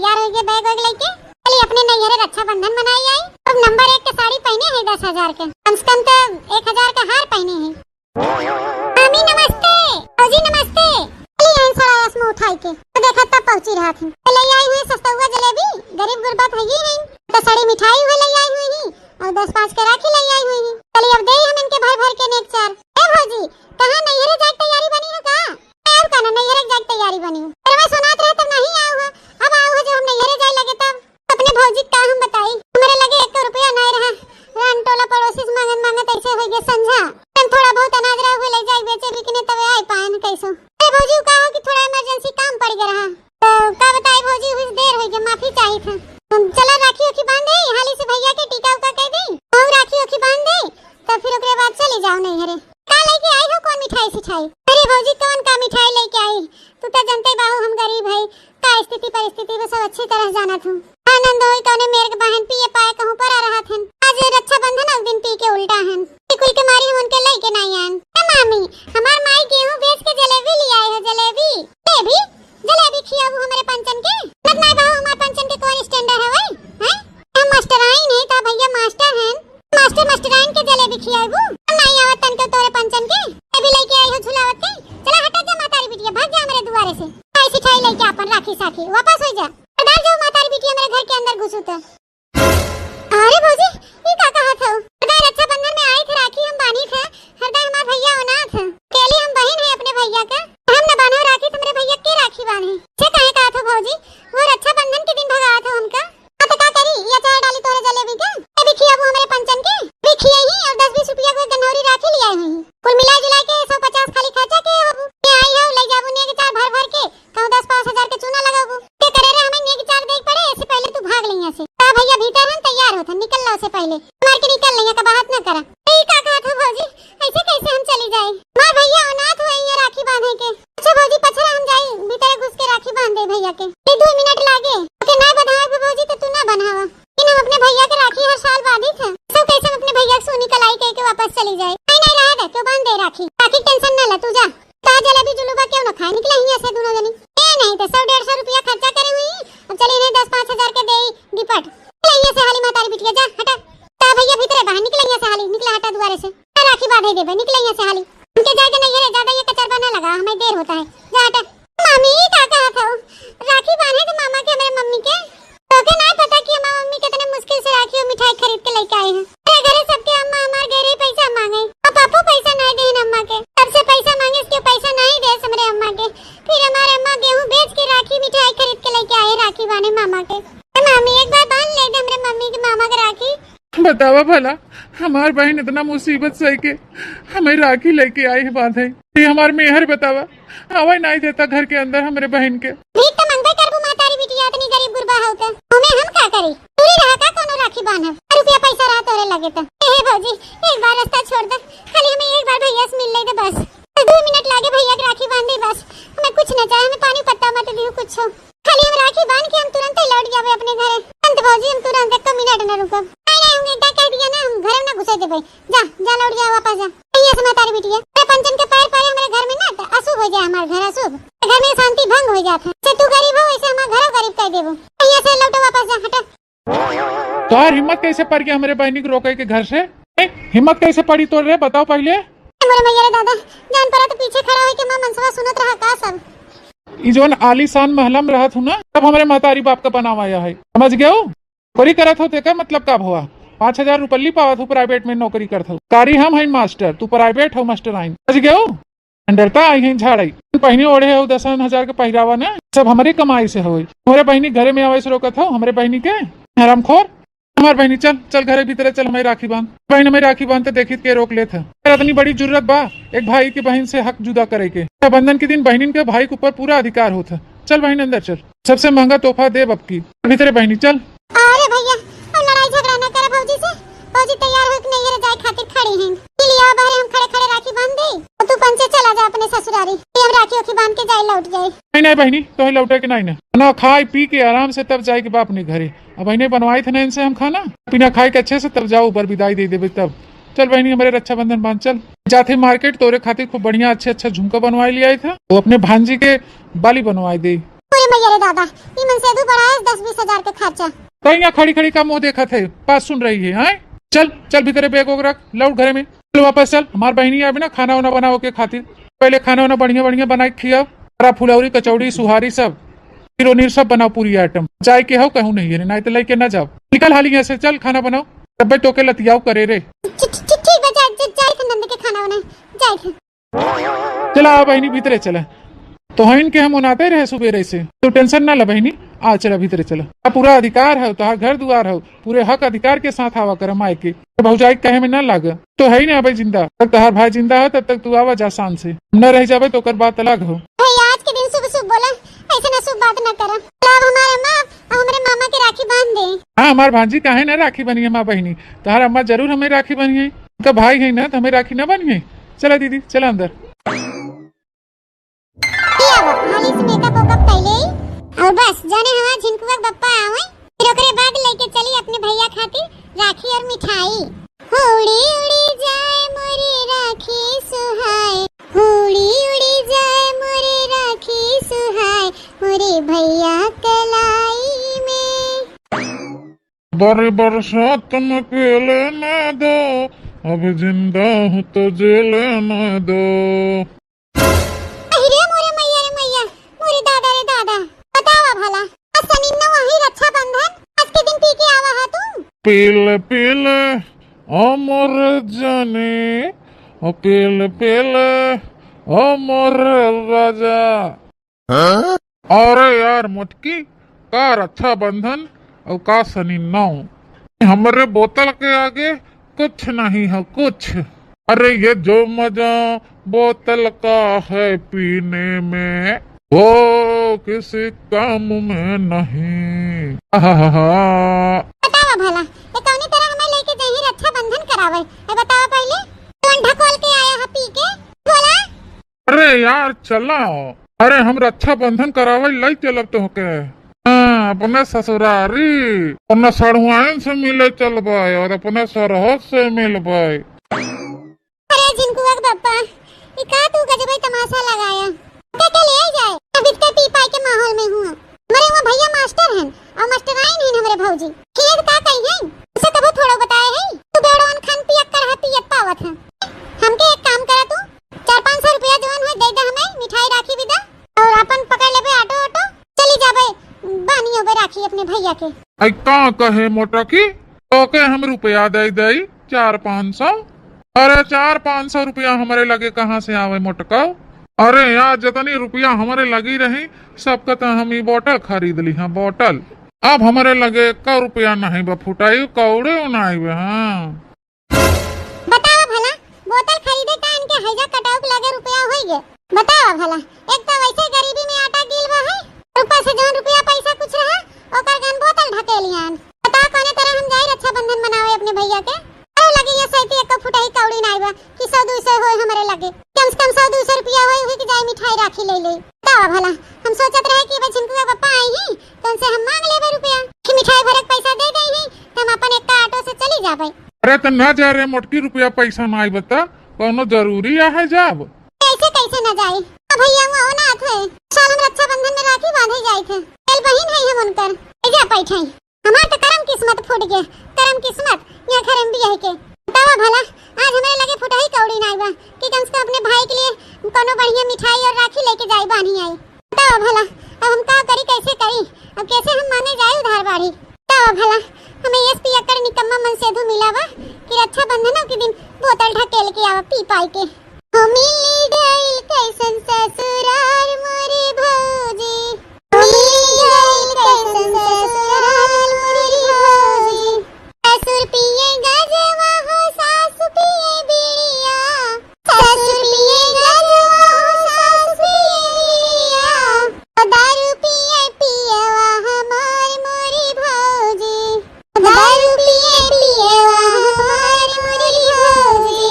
तैयार हो गए बैग वैग लेके। चलिए अपने नैहरे रक्षाबंधन मनाई आई। अब नंबर 1 के साड़ी पहने हैं 10,000 के, कम से कम तो 1,000 का हार पहने हैं। मामी नमस्ते, जी नमस्ते। चलिए सारा आसमा उठाई के तो देखा तब पहुंची रहा थी। ले आई हुई सस्ता हुआ जलेबी, गरीब गुरबत है ही नहीं तो सड़ी मिठाई हुई ले आई हुई ही और 10-5 के राखी ले आई हुई ही। चलिए अब दे हम इनके भर भर के नेक चार। ए भौजी कहां नैहरे जाके तैयारी बनी है का? अब कहना नैहरे जाके तैयारी बनी है। अरे मैं सुनात रहे तब नहीं आऊ है, अब आऊ है जो हम नैहरे जाए लगे तब। अपने भौजी का हम बताई, हमारे लगे 1 रुपया नहीं रहा। रान टोला पड़ोसी से मांगन मांगत ऐसे हो गए समझा। हम थोड़ा बहुत अनाज रहा हुए ले जाए बेचे बिकने तब आई पान कैसो। ए भौजी का हो कि थोड़ा इमरजेंसी काम पड़ गया रहा तो का बताई भौजी, कुछ देर हो गई, माफी चाहिए था। चला राखी ओखी बांध दे, हाली से भैया के टीका उका कह दे और राखी ओखी बांध दे तब फिर ओकरे बाद चली जाओ नैहरे। का लेके आई हो कौन मिठाई सिठाई? अरे भौजी कौन का मिठाई लेके आई, तू तो जानते बाहू हम गरीब है का स्थिति परिस्थिति में सब अच्छी तरह जाना था। आनंद होई कौने मेरे के बहन पिए पाए कहूं पर आ रहा थे। आज रक्षाबंधन उस दिन पी के उल्टा है कुल के मारी हम उनके लेके नहीं आन। मामी हमार माई गेहूं बेच के जलेबी ले आए हो। जलेबी जलेबी खियाबू हमारे पंचन के मत नहीं बाहू, हमारे पंचन के कौन स्टैंडर्ड है भाई हैं? हम मास्टराइन है ता भैया मास्टर हैं, मास्टराइन के जलेबी खियाबू नहीं आवत तन के तोरे पंचन के अभी लेके आई हो झुलावत के। चला हटा जा मातारी बिटिया, भाग जा हमारे दुआरे से। ऐसी ठाई लेके अपन राखी साखी वापस हो जा, डाल जाओ मातारी बिटिया मेरे घर के अंदर घुसू तो। अरे भौजी ये का कहा था? हृदय रक्षाबंधन में आए थे, राखी हम बानी थे, हृदय हमारा भैया अनाथ है, केली हम बहन है अपने भैया का, हम न बांधा राखी तो मेरे भैया के राखी बांधे। छे कहे कहा था भौजी, वो रक्षाबंधन के दिन भगा था उनका। हाँ तो क्या करी या चार डाली तोरे जलेबी का अभी खियाबू हमारे पंचन के भी खिया ही और 10-20 रुपया को गन्नौरी राखी ले आई हुई। कुल मिला जुला के 150 खाली खर्चा के होबू। मैं आई हूं ले जाबू ने के चार भर भर के कहूं 10-5 हजार के चूना लगाबू के करे रे हमें ने के चार देख पड़े इससे पहले तू भाग ले यहां से। ता भैया भीतर हम तैयार होता निकल ला से पहले मार के निकल ले का बात ना करा। ए का कहा था भौजी ऐसे कैसे हम चली जाए? मां भैया अनाथ हुए ये राखी बांधे के। अच्छा भौजी पछरा हम जाई भीतर घुस के राखी बांध दे भैया के। 2 मिनट लागे के ना बंधावे भौजी तो तू ना बंधावा कि हम अपने भैया के राखी हर साल बांधी थे सब कैसे हम अपने भैया को सोनी कलाई कह के वापस चली जाए। नहीं रहा दे तो बांध दे राखी टेंशन ना ले तू जा। ता जलेबी जुलूबा क्यों ना खाए निकले यहां से दोनों जनी। ए नहीं तो 100-150 रुपया खर्चा करे हुई अब चली नहीं 10-5 हजार के देई डिपट यहां से हाली मातारी बिटिया जा हटा। ता भैया भीतर बाहर निकले यहां से हाली निकला हटा द्वारे से राखी बांधे देबे निकले यहां से हाली उनके जाके नहीं रे ज्यादा ये कचरबा ना लगा हमें देर होता है जा हटा। मामी का कहा था राखी बांधे तो मामा के मेरे मम्मी के तो के नहीं पता कि हमारी मम्मी कितने मुश्किल से राखी और मिठाई खरीद के लेके आए हैं। मेरे घरे सबके अम्मा हमारे घरे पैसा मांगे और पापा पैसा नहीं दे अम्मा के सबसे पैसा मांगे इसके पैसा नहीं दे हमारे अम्मा के फिर हमारे अम्मा गेहूं बेच के राखी मिठाई खरीद के लेके आए राखी बांधे मामा के। मामी एक बार बांध ले दे हमारे मम्मी के मामा के राखी। बतावा भला हमार बहन इतना मुसीबत सह के हमें राखी लेके आई है बांधे, ये हमार मेहर बतावा हवा नहीं देता घर के अंदर हमारे बहन के। भीख तो मंगबे करबू मातारी बिटिया इतनी गरीब गुरबा हो तो हमें हम का करी पूरी रहा का कोनो राखी बांधब रुपया पैसा रहा तोरे लगे तो। ए भौजी एक बार रास्ता छोड़ दे खाली हमें एक बार भैया से मिल ले दे बस 2 मिनट लागे भैया की राखी बांध दे बस हमें कुछ न चाहिए हमें पानी पत्ता मत दियो कुछ खाली हम राखी बांध के हम तुरंत ही लौट जावे अपने घरे। अंत भौजी हम तुरंत 1 मिनट न रुको नहीं हम एक कह दिया ना हम घर में ना घुसे दे भाई जा जा लौट जा वापस जा। यहां से मातारी बिटिया तेरे पंचन के पैर पड़े हमारे घर में ना तो अशुभ हो जाए हमारे घर अशुभ घर में शांति भंग हो जाता है। से तू गरीब हो वैसे हमारा घर गरीब कह देबो यहां से लौटो वापस जा हटा। तो हिम्मत कैसे पड़ गई हमारे बहनी को रोके के घर से? हिम्मत कैसे पड़ी तो रे बताओ पहले। मोरे मैया रे दादा जान पड़ा तो पीछे खड़ा होके मां मनसवा सुनत रहा का सब ई जोन आलीशान महला में रहत हूँ ना तब हमारे मातारी बाप का बनावाया है समझ गए हो। नौकरी करत हो का मतलब कब हुआ 5,000 रुपये पावत हो प्राइवेट में नौकरी करत हो कारी हम है मास्टर तू प्राइवेट हो मास्टर आइन समझ गए हो। डरता आई है झाड़ाई पहनी ओढ़े हो 10,000 के पहरावा ना सब हमारे कमाई से हो। हमारे बहनी घरे में आवे से रोकत हो हमारे बहनी के हरामखोर। हमारे बहनी चल चल घरे भीतर चल हमारी राखी बांध बहन हमें राखी बांधते देखी के रोक लेते इतनी बड़ी जरूरत बा एक भाई की बहन से हक जुदा करे के। बंधन के दिन बहनी के भाई के ऊपर पूरा अधिकार होता। चल बहन अंदर चल सबसे महंगा तोहफा दे अब की भीतर बहनी चल। अरे भैया अब लड़ाई झगड़ा न कर भौजी से फौजी तैयार होके नहीं जाए खातिर खड़ी हैं लिया बाहर हम खड़े खड़े राखी बांध दे और तू पंचे चला जा अपने ससुरारी हम राखी ओखी बांध के जाए लौट जाए। नहीं बहनी तो लौटे के नहीं ना खाए पी के आराम से तब जाए के बा अपने घरे। अब बहने बनवाए थे ना इनसे हम खाना पीना खाए के अच्छे से तब जाओ ऊपर विदाई दे देवे तब। चल बहनी हमारे रक्षाबंधन बांध चल जाते मार्केट तोरे खातिर खूब बढ़िया अच्छे अच्छा झुमका बनवाए ले आए था वो अपने भांजी के बाली बनवाए दे। अरे मैया रे दादा, ई मन सेधु बड़ा है 10-20 हजार के खर्चा। कहीं यहाँ खड़ी खड़ी का मुंह देखा थे, बात सुन रही है हैं? चल चल भीतरे बैग वोग रख, लौट घरे में, चल वापस चल। हमार बहनी आवे ना खाना वाना बनाओ के खातिर, पहले खाना वाना बढ़िया बढ़िया बनाई खियाओ, हरा फुलौरी कचौड़ी सुहारी सब फिर सब बनाओ, पूरी आइटम। जाए के हो कहूँ नहीं है, नहीं तो लेके ना जाओ। निकल हाली यहाँ से, चल खाना बनाओ, तब भाई टोके लतियाओ करे रे। ठीक है, जाए थे नंद के खाना बना, जाए थे। चला बहनी भीतरे चला, तो हइन के हम उनाते रहे सुबेरे से, तो टेंशन ना ला बहनी। आ चला भीतरे चला, पूरा अधिकार है, तो घर दुआर है, पूरे हक अधिकार के साथ आवा कर माए के, तो भौजाई कहे में ना लाग, तो है ही ना भाई जिंदा, तब तहार भाई जिंदा है तब तक तू आवा जा शान से, न रह जावे तो कर बात अलग हो। आज के दिन सुबह सुबह बोला, ऐसे ना शुभ बात ना करा। अब हमारे माँ और हमारे मामा के राखी बांध दे। हाँ, हमार भांजी काहे ना राखी बनी है माँ बहनी, तहार अम्मा जरूर हमें राखी बनी है, उनका भाई है ना, तो हमें राखी ना बनी है। चला दीदी चला अंदर। हाली से मेकअप वेकअप कैले और बस जाने हवा झिनकुआ बप्पा आवे, फिर ओकरे बाद लेके चली अपने भैया खातिर राखी और मिठाई। उड़ी उड़ी जाए मोरे राखी सुहाए, उड़ी उड़ी जाए मोरे राखी सुहाए, मोरे भैया कलाई में। बड़े बरसात में पेले न दो, अब जिंदा हूँ तो जेले न दो। पीले पीले अमर जाने, पीले पीले अमर राजा। अरे यार मोटकी, का रक्षा बंधन और का सनी नौ, हमारे बोतल के आगे कुछ नहीं है कुछ। अरे ये जो मजा बोतल का है पीने में, वो किसी काम में नहीं। बतावा भला, ये कौनी तरह हमें लेके जाही रक्षा बंधन करावे, ये बतावा पहले। कौन ढकोल के आया है पी के, बोला। अरे यार चला, अरे हम रक्षा बंधन करावे लाई चलब तो के, हाँ, अपने ससुरारी, अपने सड़ुआइन से मिले चलबाई और अपने सरहद से मिलबाई। अरे जिनकुआ बप्पा, ये का तू गजब तमाशा लगाया, के ले जाए, अभी तक पी पाई के माहौल में हुआ। मरे वो भैया मास्टर हैं और मास्टराइन हैं हमारे भौजी, खेत का कहीं है, उसे कभी थोड़ा बताए है, तू बेड़ोन खान पियक कर है पियत पावत है। हमके एक काम करा, तू 400-500 रुपया जोन है दे दे हमें, मिठाई राखी भी दे, और अपन पकड़ लेबे ऑटो ऑटो चली जाबे बानी होबे राखी अपने भैया के। आई का कहे मोटा की, तो के हम रुपया दे दई 400-500। अरे 400-500 रुपया हमारे लगे कहाँ से आवे मोटका। अरे यार जितनी रुपया हमारे लगी रही सबका तो हम ही बोतल खरीद ली हैं, बोतल। अब हमारे लगे 1 रुपया नहीं बफुटाई कौड़े उनाई। हाँ बतावा भला, बोतल खरीदे टाइम के हैजा कटाव के लगे रुपया होई गे, बतावा भला। एक तो वैसे गरीबी में आटा गिलवा है, ऊपर से जौन रुपया पैसा कुछ रहा ओकर गन बोतल ढकेलियान। बता कोने तरह हम जाई रक्षा बंधन मनावे अपने भैया के, अरे लगे ये सैती 1 फुटाई कौड़ी नाई बा कि 100-200 होय हमारे लगे, कम से कम 100-200 रुपया होई कि जाई मिठाई राखी ले ले। बतावा भला, हम सोचत रहे कि भाई झिनकुआ बप्पा आई ही तो उनसे हम मांग लेबे रुपया कि मिठाई भरक पैसा दे दई ही तो हम अपन एक ऑटो से चली जाबे। अरे तो ना जा रे मोटकी, रुपया पैसा ना आई बता, कोनो जरूरी है जाब। कैसे कैसे न जाई, भैया वो ना थे, साल हम रक्षा बंधन में राखी बांधे जाई थे, तेल बहिन है हम उनकर, एजा बैठाई। हमार तो करम किस्मत फूट गया, करम किस्मत यहाँ खरम भी है के। बतावा भला, आज हमारे लगे फुटाई कौड़ी नाई बा कि कम से कम अपने भाई के लिए कोनो बढ़िया मिठाई और राखी लेके जाई बानी आई। बतावा भला, अब हम का करी, कैसे करी, अब कैसे हम माने जाए उधार बाड़ी। बतावा भला, हमें एसपी अकर निकम्मा मन सेधु मिला बा कि रक्षा बंधन के दिन बोतल ढकेल के आवा पी पाई के। हो मिली गइल कैसन ससुराल मोरे भौजी, मिली गइल कैसन ससुराल मोरे भौजी, ससुर पिए गजवा हो सासु पिए बीड़िया, ससुर पिए गजवा हो सासु पिए बीड़िया, दारू पिए पियवा हमार मोरे भौजी, दारू पिए पियवा हमार मोरे भौजी,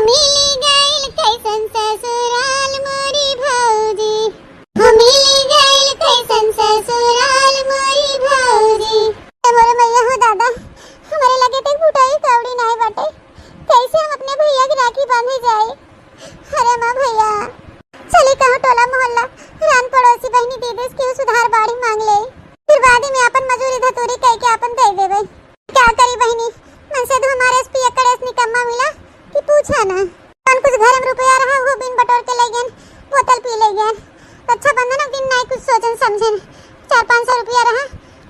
मिली गइल कैसन ससुराल मोरी भौजी। सोचन समझन 400-500 रुपया रहा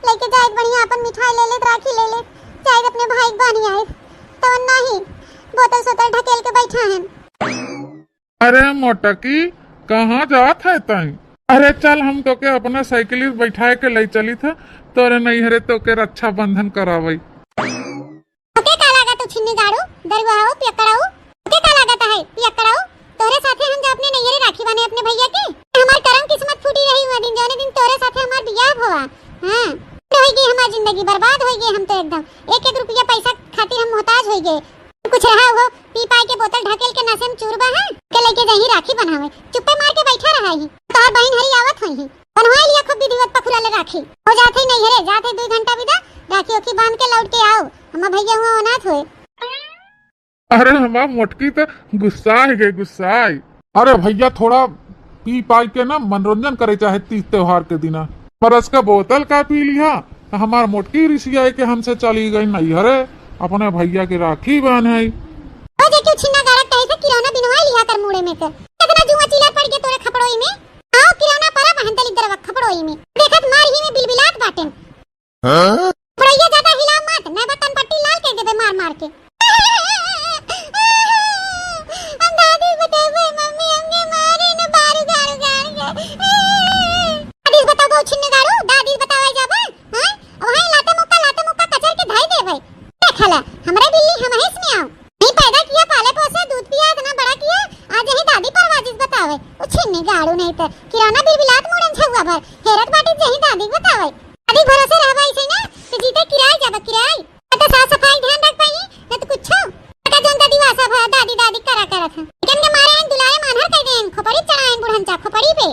लेके जाए बढ़िया अपन मिठाई ले ले राखी ले ले जाए अपने भाई बहनी आए तो नहीं बोतल सोतल ढकेल के बैठा है। अरे मोटकी कहाँ जात है तई? अरे चल हम तो के अपना साइकिल बैठाए के ले चली था तोरे नहीं हरे तो के रक्षा बंधन करावई। ओके का लागत तू छिन्नी गाड़ू दरवाओ पियकड़ाऊ ओके का लागत है पियकड़ाऊ तोरे साथे हम जा अपने नैहरे राखी बने अपने भैया के हमार करम किस्मत फूटी रही हुआ दिन जौने दिन तोरे साथे हमार बियाह हुआ। हां होगी हमार जिंदगी बर्बाद होगी हम तो एकदम 1-1 रुपया पैसा खातिर हम मोहताज हो गए। कुछ रहा हो पी पाई के बोतल ढकेल के नशे में चूरबा है के लेके जही राखी बनावे चुप्पे मार के बैठा रहा ही तोहर बहन हरी आवत होई ही बनवाई लिया खूब विधिवत पखुरा ले राखी हो जाते नहीं हरे जाते 2 घंटा बिदा राखी ओखी बांध के लौट के आओ हम भैया हुआ अनाथ होए। अरे हमार मोटकी तो गुस्सा है गुस्साई। अरे भैया थोड़ा पी पाई के ना मनोरंजन करे चाहे तीज त्योहार के दिना परस का बोतल का पी लिया हमार मोटकी ऋषिया के हमसे चली गई नहीं हरे अपने भैया की राखी बांधाई। ओ जे क्यों छिन्ना गाड़ा कहे से किराना बिनवाई लिया कर मुड़े में के कितना जुआ चिल्ला पड़ के तोरे खपड़ोई में आओ किराना परा बहनतली दरवा खपड़ोई में देखत मार ही में बिलबिलात बाटेन। हां पड़ैया ज्यादा हिला मत मैं बटन पट्टी लाल के देबे मार मार के। हम दादी बतावे मम्मी हमने मारे न बारू गारू गारू दादी बताओ दो छिन्ने गाड़ू दादी बतावे जाबा हां वही लाते मुक्का कचर के धाई देबे देखला हमरे बिल्ली हम हिस में आओ नहीं पैदा किया पाले पोसे दूध पिया इतना बड़ा किया आज यही दादी परवाजिस बतावे ओ छिन्नी गाड़ू नहीं तो किराना बिलबिलात मोड़न छुआ भर हेरत बाटी जही दादी बतावे दादी भरोसे रहबा इसे ना तो जीते किराए जाबा किराए तो साफ सफाई ध्यान रख पाई न तो कुछ का जोन दादी वासा भर दादी दादी करा करत है लेकिन के मारे दुलाए मानहर कह देन खोपड़ी चढ़ाएन बुढ़न चा खोपड़ी पे।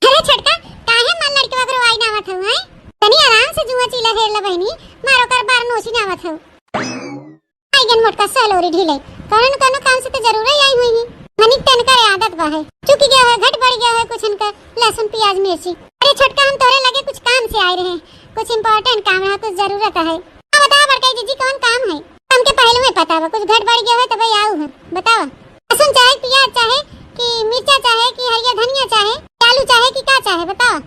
अरे छटका काहे मन लड़के वगरो आई नावत हूं है तनी आराम से जुआ चिल्ला हेर ल बहनी मारो कर बार नोसी नावत हूं आइगन मोटका सलोरी ढीले कारण कोनो काम से तो जरूर ही आई हुई है मनिक तन का आदत बा है चुकी गया है घट बढ़ गया है कुछ इनका लहसुन प्याज मिर्ची। अरे छोटका हम तोरे लगे कुछ काम से आए रहे कुछ इंपॉर्टेंट काम है कुछ जरूरत है बता बड़का जीजी कौन काम है हमके पहले में पता बा कुछ घट बढ़ गया है तो भाई आओ है बताओ लहसुन चाहे प्याज चाहे कि मिर्चा चाहे कि हरिया धनिया चाहे आलू चाहे कि का चाहे बताओ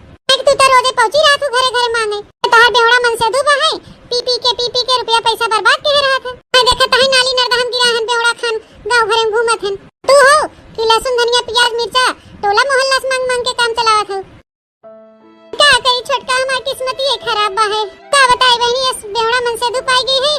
तू तो रोजे पहुंची रहा तू घरे घरे मांगे तोहर बेवड़ा मन से डूबा है पी के रुपया पैसा बर्बाद कर रहा था मैं देखा तही नाली नरदहन गिरा हन बेवड़ा खान गांव घरे में घूमत हन तू हो कि लहसुन धनिया प्याज मिर्चा टोला मोहल्ला से मांग मांग के काम चलावत हो क्या करी छोटका हमारी किस्मत ही खराब बा है का बताई बहनी इस बेवड़ा मन से डूब पाई गई है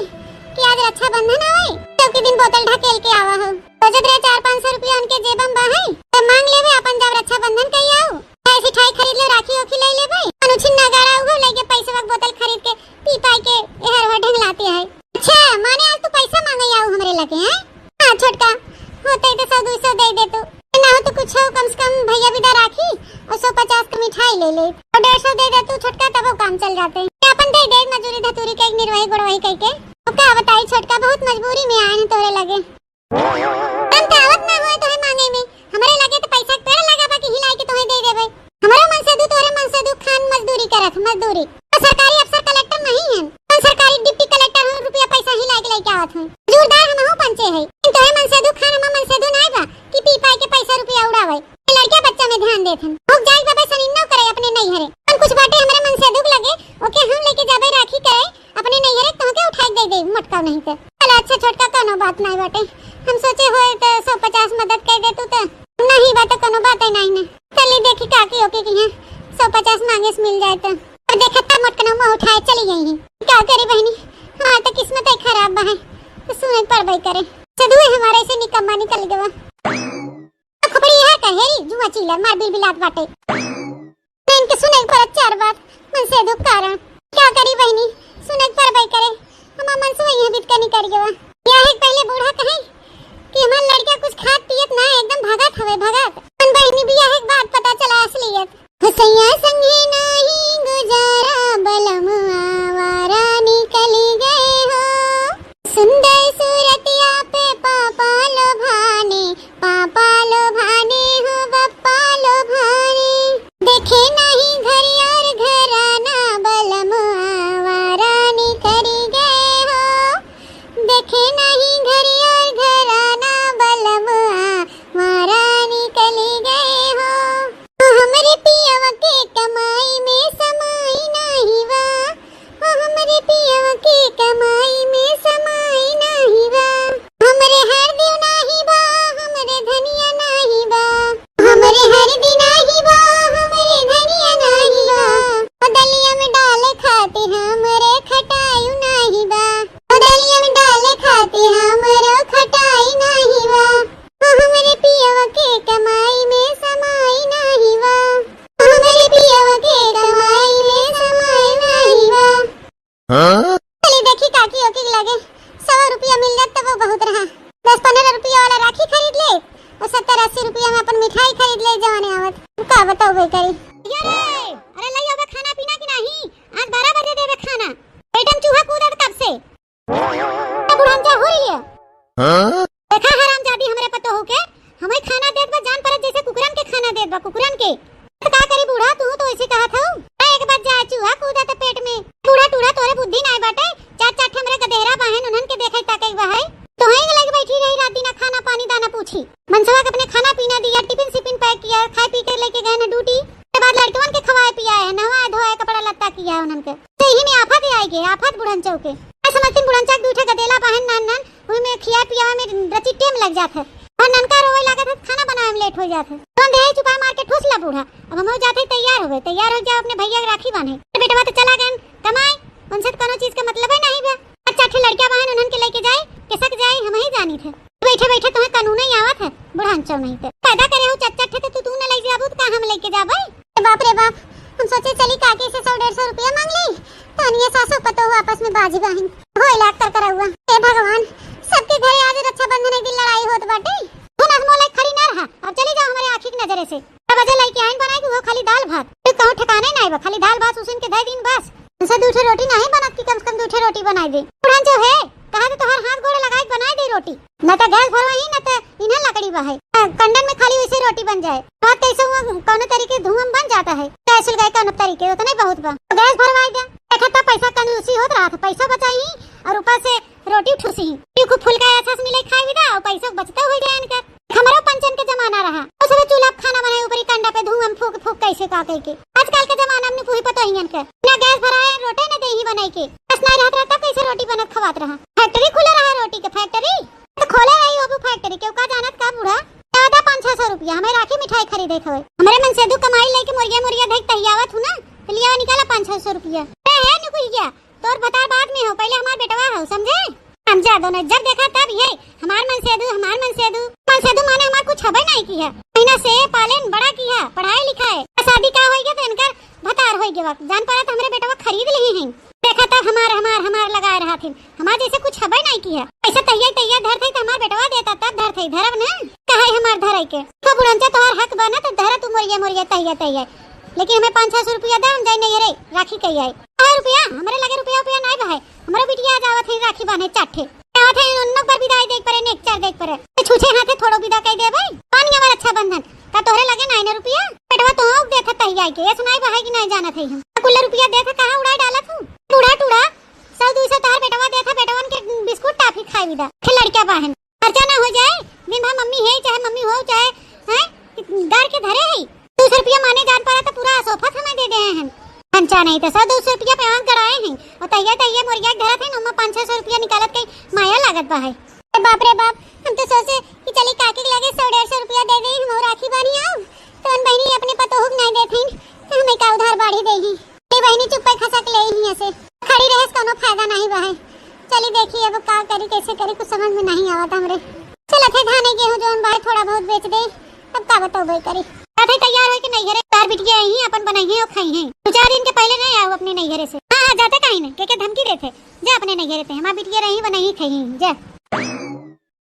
कि आज रक्षा बंधन आवे तो के दिन बोतल ढकेल के आवा हो तो जब 400-500 रुपया उनके जेबम बा है तो मांग लेवे अपन जब रक्षा बंधन कई आओ ऐसी ठाई खरीद ले राखी ओखी ले ले भाई अनुछिन्ना गाड़ा उगो लेके पैसे वक्त बोतल खरीद के पी पाई के एहर हो ढंगलाते है। अच्छा माने आज तू पैसा मांगे आओ हमरे लगे हैं हां छोटका होते तो 100-200 दे दे तू ना हो तो कुछ हो कम से कम भैया विदा राखी और 150 की मिठाई ले ले और 150 दे दे तू छोटका तब वो काम चल जाते हैं अपन दे दे मजूरी धतूरी के निर्वाही गुड़वाही कह के अब का बताई छोटका बहुत मजबूरी में आए हैं तोरे लगे हम दावत ना होए तोहे मांगे में हमरे लगे तो पैसा पेड़ लगा बाकी हिलाई के तोहे दे देबे हमारा मन से दू तोरे मन से दू खान मजदूरी करत मजदूरी तो सरकारी अफसर कलेक्टर नहीं है हम सरकारी डिप्टी कलेक्टर हम रुपया पैसा हिलाई के लेके आवत हैं जोरदार हम हो पंचे है तोहे मन से दू खान हम मन से दू नहीं बा कि पी पाई के पैसा रुपया उड़ावे लड़के बच्चा में ध्यान देथन भूख जाई बाबा सनी न करे अपने नहीं हरे हम कुछ बाटे हमरे मन से दुख लगे ओके हम लेके जाबे राखी करे अपने नहीं हरे तोके उठाई दे दे मटका नहीं तो चल अच्छा छोटका कोनो बात नहीं बाटे हम सोचे होए तो 150 मदद कर दे तू तो नहीं बात कोनो बात है नहीं ना चली देखी काकी ओके की है 150 मांगे से मिल जाए तो और देखा था मटकना मुंह उठाए चली गई है क्या करे बहनी हां तो किस्मत ही खराब है तो सुने पड़बई करे सदुए हमारे से निकम्मा निकल गवा खपड़ी है कहेरी जुआ चिल्ला मार बिलबिलात बाटे मैं इनके सुने पर 4 बात मन से दुख कारण क्या करी बहनी सुने पड़बई करे हम मन से वही बीत कर निकल गवा या है पहले बूढ़ा कहे कि हमार लड़का कुछ खात पियत ना एकदम भगत हवे भगत मन बहनी भी है बात पता चला असलियत हसैया संगे नहीं गुजारा बलम आवारा निकल गए हो सुंदर सूरतिया पे पापा लोभाने हो बप्पा लोभाने देखे नहीं घर और घराना बलम आवारा निकल गए हो देखे नहीं घर और घराना बलम आवारा निकल गए हो। का बताओ बेकारी अरे लई होगा खाना पीना की नहीं आज 12 बजे देवे खाना बेटम चूहा कूदत कब से बुढ़ान जा हो रही है देखा हरामजादी हमरे पतो हो के हमें खाना देत बा जान परत जैसे कुकुरन के खाना देत बा कुकुरन के तो का करी बूढ़ा तू तो ऐसे कहा था एक बार जा चूहा कूदा त पेट में बूढ़ा टूढ़ा तोरे बुद्धि नहीं बाटे चार चार हमरे गदेहरा बहन उन्हन के देखे ताके बा है तो ही लग बैठी रही रात दिन खाना पानी दाना पूछी मनसवा के अपने खाना पीना दिया टिफिन सिपिन पैक किया खाए पी के लेके गए ना ड्यूटी के बाद लड़कवन के खवाए पियाए है नहाए धोए कपड़ा लत्ता किया है उन्हन के तो यही में आफत आएगी आफत बुढ़न चौके समझती बुढ़न चौक दूठे गदेला बहन नान नान उही में खिया पिया में रची टेम लग जात है और ननका रोवे लागत है खाना बनावे में लेट हो जात है तुम दे चुपा मार के ठूसला बूढ़ा अब हम हो जाते तैयार हो जाओ अपने भैया के राखी बांधे बेटवा तो चला गए कमाए उनसे कोनो चीज का मतलब है नहीं बे अच्छा ठे लड़कियां बहन उन्हन के लेके जाए के सक जाए हम ही जानी थे बैठे बैठे तुम्हें कानून ही आवत है बुढ़ान चौ नहीं थे पैदा करे हो चच्चा ठे तो तू न ले जाबू का हम लेके जाबे बाप रे बाप हम सोचे चली काके से 100-150 रुपया मांग ली तो अनिया सासू पतो आपस में बाजी बहन हो इलाज कर करा हुआ हे भगवान सबके घरे आज रक्षाबंधन एक दिन लड़ाई होत बाटे हम असमो लाइक खड़ी ना रहा अब चली जाओ हमारे आंखी की नजरे से अब अजय लाइक आइन बनाई कि वो खाली दाल भात तो कहूं ठिकाने नहीं बा खाली दाल भात उसन के दे दिन बस उनसे दूठे रोटी नहीं बनत की कम से कम दूठे रोटी बनाई दे पुरान जो है कहा तो हर हाथ गोड़े लगाई बनाई दे रोटी न तो गैस भरवाई न तो इन्हें लकड़ी बा है कंडन में खाली वैसे रोटी बन जाए बात कैसे कौन तरीके धुआं बन जाता है कैसे गए कौन तरीके उतना बहुत बा तो गैस भरवाई दे देखा पैसा कंजूसी होत रहा था पैसा बचाई और ऊपर से रोटी ठूसी खूब फुल का अच्छा से मिले खाई विदा और पैसा बचता हो जाए इनका हमारा पंचन के जमाना रहा उस चूल्हा खाना बनाए ऊपर कंडा पे धुआं फूक फूक कैसे का के आजकल के जमाना में पूरी पता ही इनका ना गैस भराए रोटी ना दे ही बनाई के बस ना रहता कैसे रोटी बनत खवात रहा फैक्ट्री खुला रहा रोटी के फैक्ट्री तो खोले रही वो फैक्ट्री क्यों का जानत का बूढ़ा ज्यादा 500-600 रुपया हमें राखी मिठाई खरीदे खवे हमारे मन से दू कमाई लेके मुर्गिया देख तैयावत हूं ना तो लिया निकाला 500-600 रुपया है नुकुइया तोर बता बाद में हो पहले हमार बेटवा हो समझे हम जा दोनों जब देखा तब ये हमार मन से दू माने हमार कुछ खबर नहीं की है महीना से पालन बड़ा किया पढ़ाई लिखाई शादी का होई तो इनकर भतार होई के वक्त जान पड़ा हमरे बेटवा खरीद ली हैं देखा तब हमार लगाए रहा थे हमार जैसे कुछ खबर नहीं की है ऐसा तैयार धर थे तो हमार बेटवा देता तब धर थे धरब ना कहे हमार धरई के तो बुढ़ंचा तोहर हक बना तो धर तू मोरिया तैयार लेकिन हमें 500 रुपया दाम जाए नहीं रे राखी कही आई रुपया हमारे लगे रुपया नहीं बहाए हमारा बिटिया आज आवत है राखी बांधे चाटे आवत है उन पर विदाई देख परे नेक चार देख परे छूछे हाथे थोड़ो विदा कह दे भाई पानी हमारा अच्छा बंधन का तोहरे लगे 9 रुपया पेटवा तो देखा तही आई के सुनाई बहाई कि नहीं जाना थे हम कुल्ला रुपया देखा कहां उड़ाई डाला तू टूड़ा 100-200 तार बेटवा देखा बेटवन के बिस्कुट टाफी खाई विदा फिर लड़का बहन खर्चा ना हो जाए दिन भर मम्मी है चाहे मम्मी हो चाहे हैं डर के धरे है 200 रुपया माने जान पड़ा तो पूरा सोफा हमें दे दे हैं खर्चा नहीं तो 100-200 रुपया पेवान कराए हैं और तैयार मुर्गिया घर थे ना 500 रुपया निकालत कई माया लागत बा है बाप रे बाप हम तो सोचे कि चली काके के लगे 100-150 रुपया दे दे हम राखी बानी आओ तो उन बहनी अपने पतो हुक नहीं देथिन तो हमें का उधार बाड़ी देही ये बहनी चुप पे खसक ले ही ऐसे खड़ी रहे कोनो फायदा नहीं बा है चली देखिए अब का करी कैसे करी कुछ समझ में नहीं आवत हमरे चल थे धाने गेहूं जोन भाई थोड़ा बहुत बेच दे तब का बताओ भाई करी आधे तैयार है कि नहीं घरे तार बिटिया ही अपन बनाई है और खाई है 2-4 दिन के पहले नहीं आओ अपने नहीं घरे से हां जाते कहीं नहीं के धमकी देते जा अपने नहीं घरे थे हमार बिटिया रही बनाई खाई जा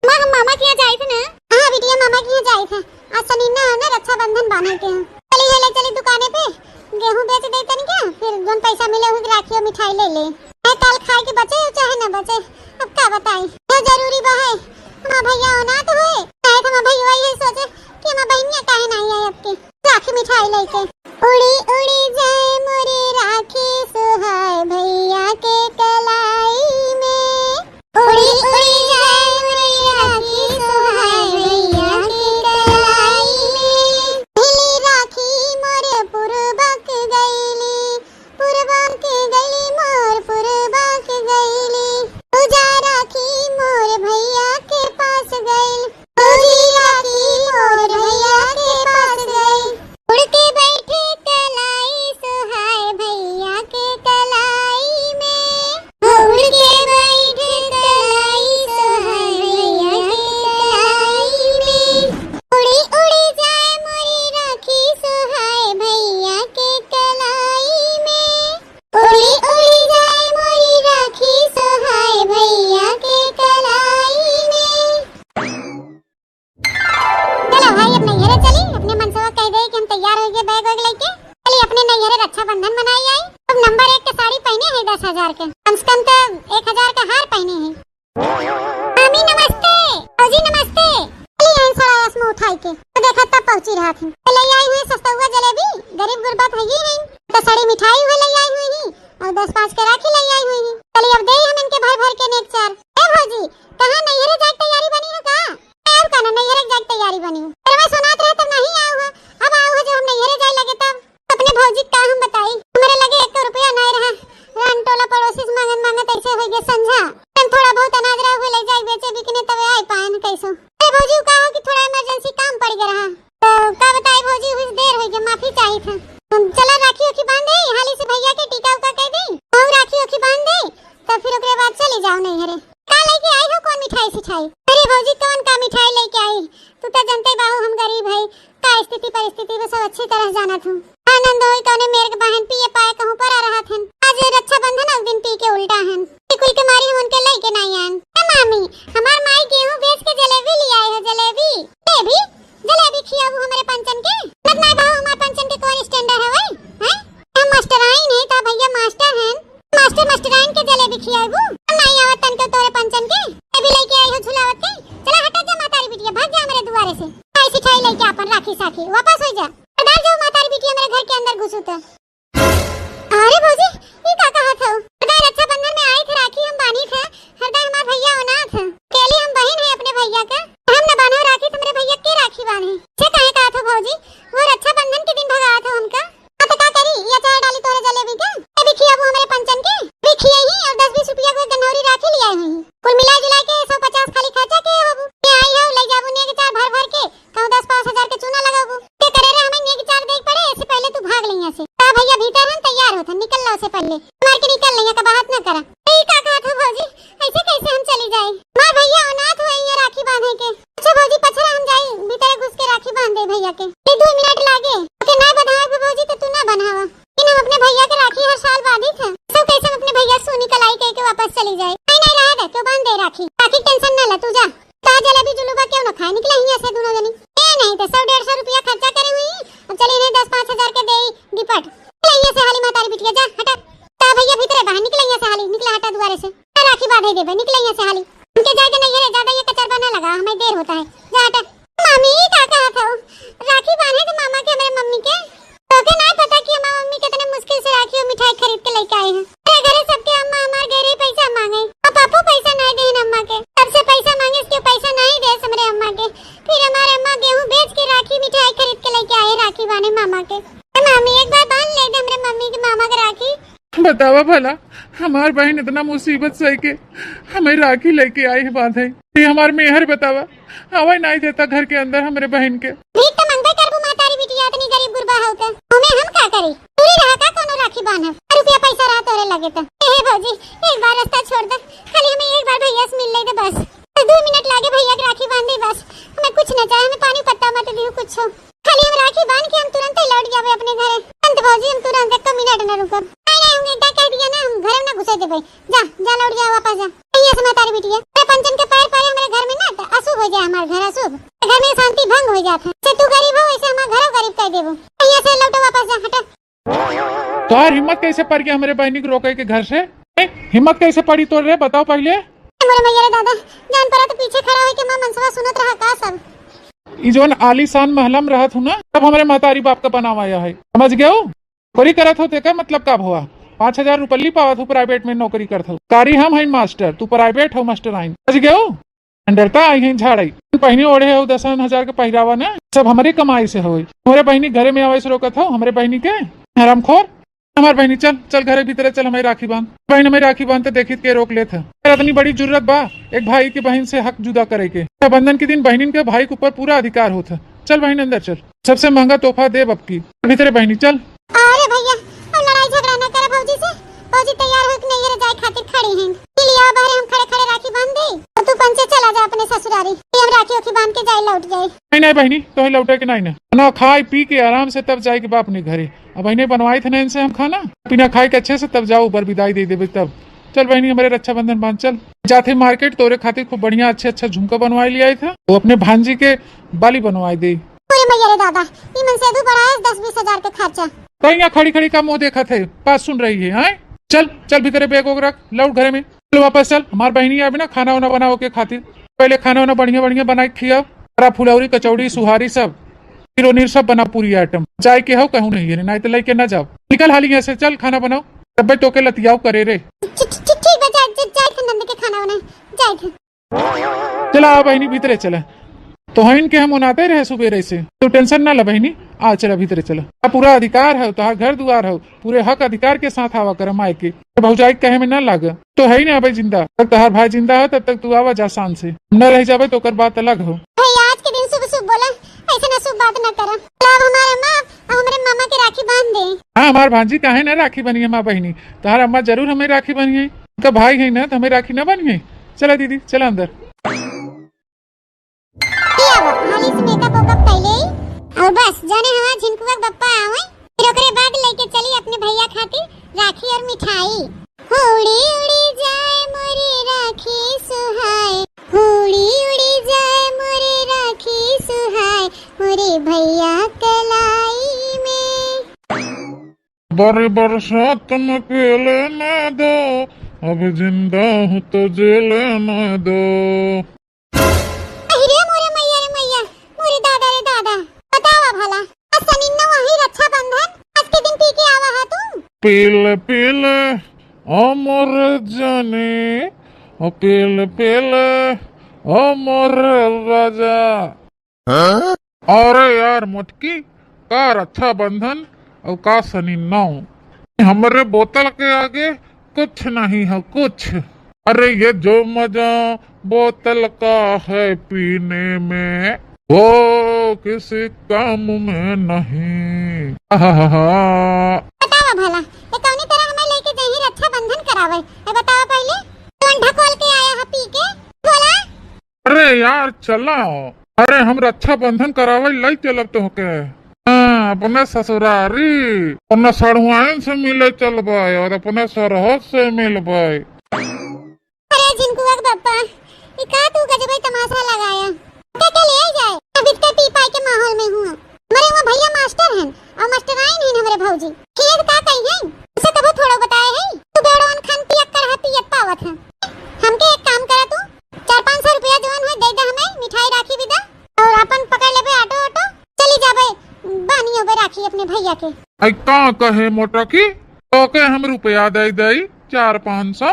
मां हम मामा के यहाँ जाए थे ना हां बिटिया मामा के यहाँ जाए थे आज सनीना है ना रक्षाबंधन बांधे के चली है ले चली दुकाने पे गेहूं बेच दे तन क्या फिर जोन पैसा मिले हुई राखी और मिठाई ले ले कल खाए के बचे चाहे ना बचे अब क्या बताई ये जरूरी बा है हमार भैया होना तो है चाहे तो भैया ये सोचे कि हमार बहनिया काहे नहीं आई अब के राखी मिठाई लेके उड़ी उड़ी जाए मोरे राखी सुहाए भैया के कलाई में उड़ी उड़ी जाए मोरे राखी सुहाए भैया के कलाई में ढीली राखी मोरे पुरबक गईली मोर पुरबक गईली पूजा राखी मोर भैया के पास गईल पूजी राखी मोर भैया के पास गईल उड़ के बैठे कलाई के बैग वैग लेके चली अपने नैहरे रक्षाबंधन मनाई आई। अब नंबर 1 के साड़ी पहने है 10,000 के, कम से कम तो 1,000 का हार पहने है। मामी नमस्ते, फौजी नमस्ते। चली आई सारा आसमा उठाई के तो देखा तब पहुंची रहा थी। ले आई हुई सस्ता हुआ जलेबी, गरीब गुरबा है ही नहीं तो सड़ी मिठाई हुई ले आई हुई ही और 10-5 के राखी ले आई हुई ही। चली अब दे हम इनके भर भर के नेक चार। ए भौजी कहां नैहरे जाके तैयारी बनी है का? अब का ना नैहरे जाके तैयारी बनी है। पर मैं सुनात रहे तब नहीं आऊ है, अब आऊ है जो हम नैहरे जाए लगे तब। अपने भौजी का हम बताई, हमारे लगे 1 रुपया नहीं रहा। रान टोला पड़ोसी से मांगन मांगत ऐसे हो गए समझा। थोड़ा बहुत अनाज रहा हुए ले जाए बेचे बिकने तब आई पान कैसो। ए भौजी कहा कि थोड़ा इमरजेंसी काम पड़ गया रहा तो का बताई भौजी हुई देर हो गई, माफी चाहिए था। चला राखी ओखी बांध दे, हाली से भैया के टीका उका कह दे और राखी ओखी बांध दे तो फिर ओकरे बाद चले जाओ नैहरे। का लेके आई हो कौन मिठाई सिठाई? अरे भौजी कौन का मिठाई लेके आई? तू तो जानते बाहू हम गरीब है, का स्थिति परिस्थिति वो सब अच्छी तरह जाना था। आनंद होई कौने मेरे बहन पिए पाए कहूं पर आ रहा था। आज रक्षाबंधन उस दिन पी के उल्टा हन कुल के मारी हम उनके लेके नहीं आन। ए मामी हमार माई गेहूं बेच के जलेबी ले आई है। जलेबी खियाबू हमारे पंचन के मत नहीं भाऊ, हमारे पंचन के कौन स्टैंडर्ड है भाई हैं? हम मास्टराइन है ता भैया मास्टर हैं, मास्टराइन के जलेबी खियाबू नहीं आवत तन के तोरे पंचन के अभी लेके आई हो झुलावत के। चला हटा जा मातारी बिटिया, भाग जा मेरे दुआरे से। ऐसी सिखाई लेके अपन राखी साखी वापस हो जा, डाल जाओ मातारी बिटिया मेरे घर के अंदर घुसू तो। अरे भौजी ये का कहा था? हृदय रक्षाबंधन में आई थे राखी हम बानी थे, हृदय हमार भैया अनाथ है, केली हम बहन है अपने भैया का, हम न बानो राखी तो मेरे भैया के राखी बांधे। छे काहे कहा था भौजी? वो रक्षाबंधन के दिन भगा था हमका। तो का करी ये चार डाली तोरे जलेबी के अभी खियाबू हमारे पंचन के भी खियाई ही और 10-20 रुपया को गन्नौरी राखी ले आई हुई। कुल मिला जुला के 150 खाली खर्चा के होबू। मैं आई हो ले जाबू ने के चार भर भर के कहूं 10-5 हजार के चूना लगाबू के करे रे हमें ने के चार देख पड़े इससे पहले तू भाग लइया से। का भैया भीतर हम तैयार होत निकल लो से पहले मार के निकल लइया का बात न करा। ए का कहा था भौजी ऐसे कैसे हम चली जाए? मां भैया अनाथ हुए ये राखी बांधे के। अच्छा भौजी पछरा हम जाई भीतर घुस के राखी बांध दे भैया के। 2 मिनट लागे ओके नहीं बंधावे भौजी तो तू ना बंधावा कि हम अपने भैया के राखी हर साल बांधी थे। सब कैसे हम अपने भैया सोनी कलाई कह के वापस चली जाए? नहीं रहा दे तो बांध दे राखी टेंशन ना ले तू जा। ता जलेबी जुलूबा क्यों ना खाए निकले यहां से दोनों जनी। ए नहीं तो 100-150 रुपया खर्चा करे हुई अब चली नहीं 10-5 हजार के दे डिपट यहां से हाली मातारी बिटिया जा हटा। ता भैया भीतर बाहर निकले यहां से हाली निकला हटा द्वारे से राखी बांधे दे निकले यहां से हाली उनके जाके नहीं है ज्यादा ये कचरबा ना लगा हमें देर होता है जा हटा। मामी का कहा था राखी बांधे तो मामा के मेरे मम्मी के तो नहीं पता कि हमारी मम्मी कितने मुश्किल से राखी और मिठाई खरीद के लेके आए हैं। मेरे घरे सबके अम्मा हमारे घरे पैसा मांगे और पापू पैसा नहीं दे अम्मा के सबसे पैसा मांगे इसके पैसा नहीं दे मेरे अम्मा के। फिर हमारे अम्मा गेहूं बेच के राखी मिठाई खरीद के लेके आए राखी बांधे मामा के। मामी एक बार बांध ले दे मेरे मम्मी के मामा के राखी। बतावा भला हमार बहन इतना मुसीबत सह के हमें राखी लेके आई है बांधे। ये हमार मेहर बतावा हवा नहीं देता घर के अंदर हमारे बहन के। भीख तो मंगबे करबू मातारी बिटिया इतनी गरीब गुरबा हो तो हमें हम का करी? पूरी रहा का कोनो राखी बांधब रुपया पैसा रहा तोरे लगे तो। ए भौजी एक बार रास्ता छोड़ दे खाली हमें एक बार भैया से मिल ले दे बस 2 मिनट लागे भैया की राखी बांध दे बस। हमें कुछ न चाहिए हमें पानी पत्ता मत दियो कुछ खाली हम राखी बांध के हम तुरंत ही लौट जावे अपने घरे। अंत भौजी हम तुरंत 1 मिनट न रुकब। नहीं हम इतना कह दिया ना हम घर में घुसे देबे जा जा लौट जा वापस जा। भैया से मातारी बिटिया मेरे पंचन के पैर पड़े हमारे घर में ना तो अशुभ हो जाए हमारे घर अशुभ घर में शांति भंग हो जाता है। से तू गरीब हो ऐसे हमारे घरों गरीब कह देबो। भैया से लौटो वापस जा हटा। तो यार हिम्मत कैसे पड़ गया हमारे बहनी को रोके के घर से? हिम्मत कैसे पड़ी तो रे बताओ पहले। मोरे भैया रे दादा जान पड़ा तो पीछे खड़ा होके मां मनसवा सुनत रहा का सब। ई जोन आलीशान महलम रहत हूं ना तब हमारे मातारी बाप का बनावाया है समझ गए हो। नौकरी करत हो तेकर मतलब कब हुआ 5,000 रुपये पावत हो प्राइवेट में नौकरी करत हो। कारी हम है मास्टर तू प्राइवेट हो मास्टर आइन समझ गए हो। डरता आई है झाड़ाई पहनी ओढ़े हो 10,000 के पहरावा ना सब हमारी कमाई से हो। हमारे बहनी घरे में आवे से रोकत हो हमारे बहनी के हरामखोर। हमारे बहनी चल चल घरे भीतर चल हमारी राखी बांध। बहन हमें राखी बांधते देखी के रोक लेते इतनी बड़ी जरूरत बा एक भाई की बहन से हक जुदा करे के। बंधन के दिन बहन के भाई के ऊपर पूरा अधिकार होता। चल बहन अंदर चल सबसे महंगा तोहफा दे अब की भीतर बहनी चल। अरे भैया अब लड़ाई झगड़ा न करे भौजी से। भौजी तैयार हो के नहीं जाए खातिर खड़ी हैं लिया बाहर हम खड़े खड़े राखी बांध दे और तू पंचे चला जा अपने ससुरारी हम राखी ओखी बांध के जाए लौट जाए। नहीं नहीं बहनी तो लौटे के नहीं ना खाए पी के आराम से तब जाए के बाप अपने घरे। अब बहने बनवाए थे ना इनसे हम खाना पीना खाए के अच्छे से तब जाओ ऊपर विदाई दे देवे तब। चल बहनी हमारे रक्षाबंधन बांध चल जाते मार्केट तोरे खातिर खूब बढ़िया अच्छा झुमका बनवाए ले आए थे वो अपने भांजी के बाली बनवाए दे पूरे मैया रे दादा ई मन से दू बड़ा है 10-20 हजार के खर्चा। कहीं यहाँ खड़ी खड़ी का मुंह देखा थे, बात सुन रही है हैं? चल चल भीतर बैग वोग रख, लौट घरे में, चल वापस चल। हमार बहनी आवे ना खाना वाना बनाओ के खातिर, पहले खाना वाना बढ़िया बढ़िया बनाई खिया, फुलौरी कचौड़ी सुहारी सब खीर नीर सब बना, पूरी आइटम। चाय के हो कहूँ नहीं है, नहीं तो लेके ना जाओ, निकल हाली यहाँ से, चल खाना बनाओ, तब टोके लतियाओ करे रे। ठीक है जाए थे नंद के खाना बना जाए थे। चला आ बहनी भीतरे चला, तो है इनके हम उनाते रहे सुबेरे से, तो टेंशन ना ला बहनी, आ चला भीतरे चला। पूरा अधिकार है तो घर दुआर है, पूरे हक अधिकार के साथ आवा कर माए के, भौजाई कहे में न लाग, तो है ही ना भाई जिंदा, तब तहार भाई जिंदा है तब तक तू आवा जा शान से, न रह जावे तो कर बात अलग हो। आज के दिन शुभ शुभ बोला, ऐसे ना शुभ बात न करा। अब हमारे माँ और हमारे मामा के राखी बांध दे। हाँ हमार भांजी काहे ना राखी बनी है माँ बहनी, तहार अम्मा जरूर हमें राखी बनी है, उनका भाई है ना तो हमें राखी न बनी है। चला दीदी चला अंदर। हाली से मेकअप वेकअप कैले और बस जाने हवा झिनकुआ बप्पा आवे, फिर ओकरे बाद लेके चली अपने भैया खातिर राखी और मिठाई। उड़ी उड़ी जाए मोरे राखी सुहाए, उड़ी उड़ी जाए मोरे राखी सुहाए, मोरे भैया कलाई में। बड़े बरसात में पेले न दो, अब जिंदा हूँ तो जेले न दो। पीले पीले अमर जाने, पीले पीले अमर राजा। अरे यार मोटकी का रक्षाबंधन और का सनी नौ, हमारे बोतल के आगे कुछ नहीं है कुछ। अरे ये जो मजा बोतल का है पीने में, वो किसी काम में नहीं। भला ये कौनी तरह हमें लेके जाही रक्षाबंधन करावे, ए बताओ पहले कौन ढकोल के आया है पी के बोला। अरे यार चला, अरे हम रक्षाबंधन करावे लाई चलब तो के अपने ससुरारी, अपने सड़ुआइन से मिले चलबाई और अपने सरहद से मिलबाई। अरे जिनको बप्पा ये का तू गजब तमाशा लगाया, के ले जाए अभी तक पी पाई के माहौल में हूं। हमारे वहाँ भैया मास्टर हैं और मास्टराइन हैं हमारे भौजी, खेत का कहीं हैं उसे कभी थोड़ा बताए हैं। तू बेड़ोन खान पियत कर है पियत पावत है, हमके एक काम करा, तू 400-500 रुपया जोन है दे दे हमें, मिठाई राखी भी दे और अपन पकड़ लेबे ऑटो ऑटो चली जाबे बानियो बे राखी अपने भैया के। आई का कहे मोटा की तो के हम रुपया दे दई 400-500।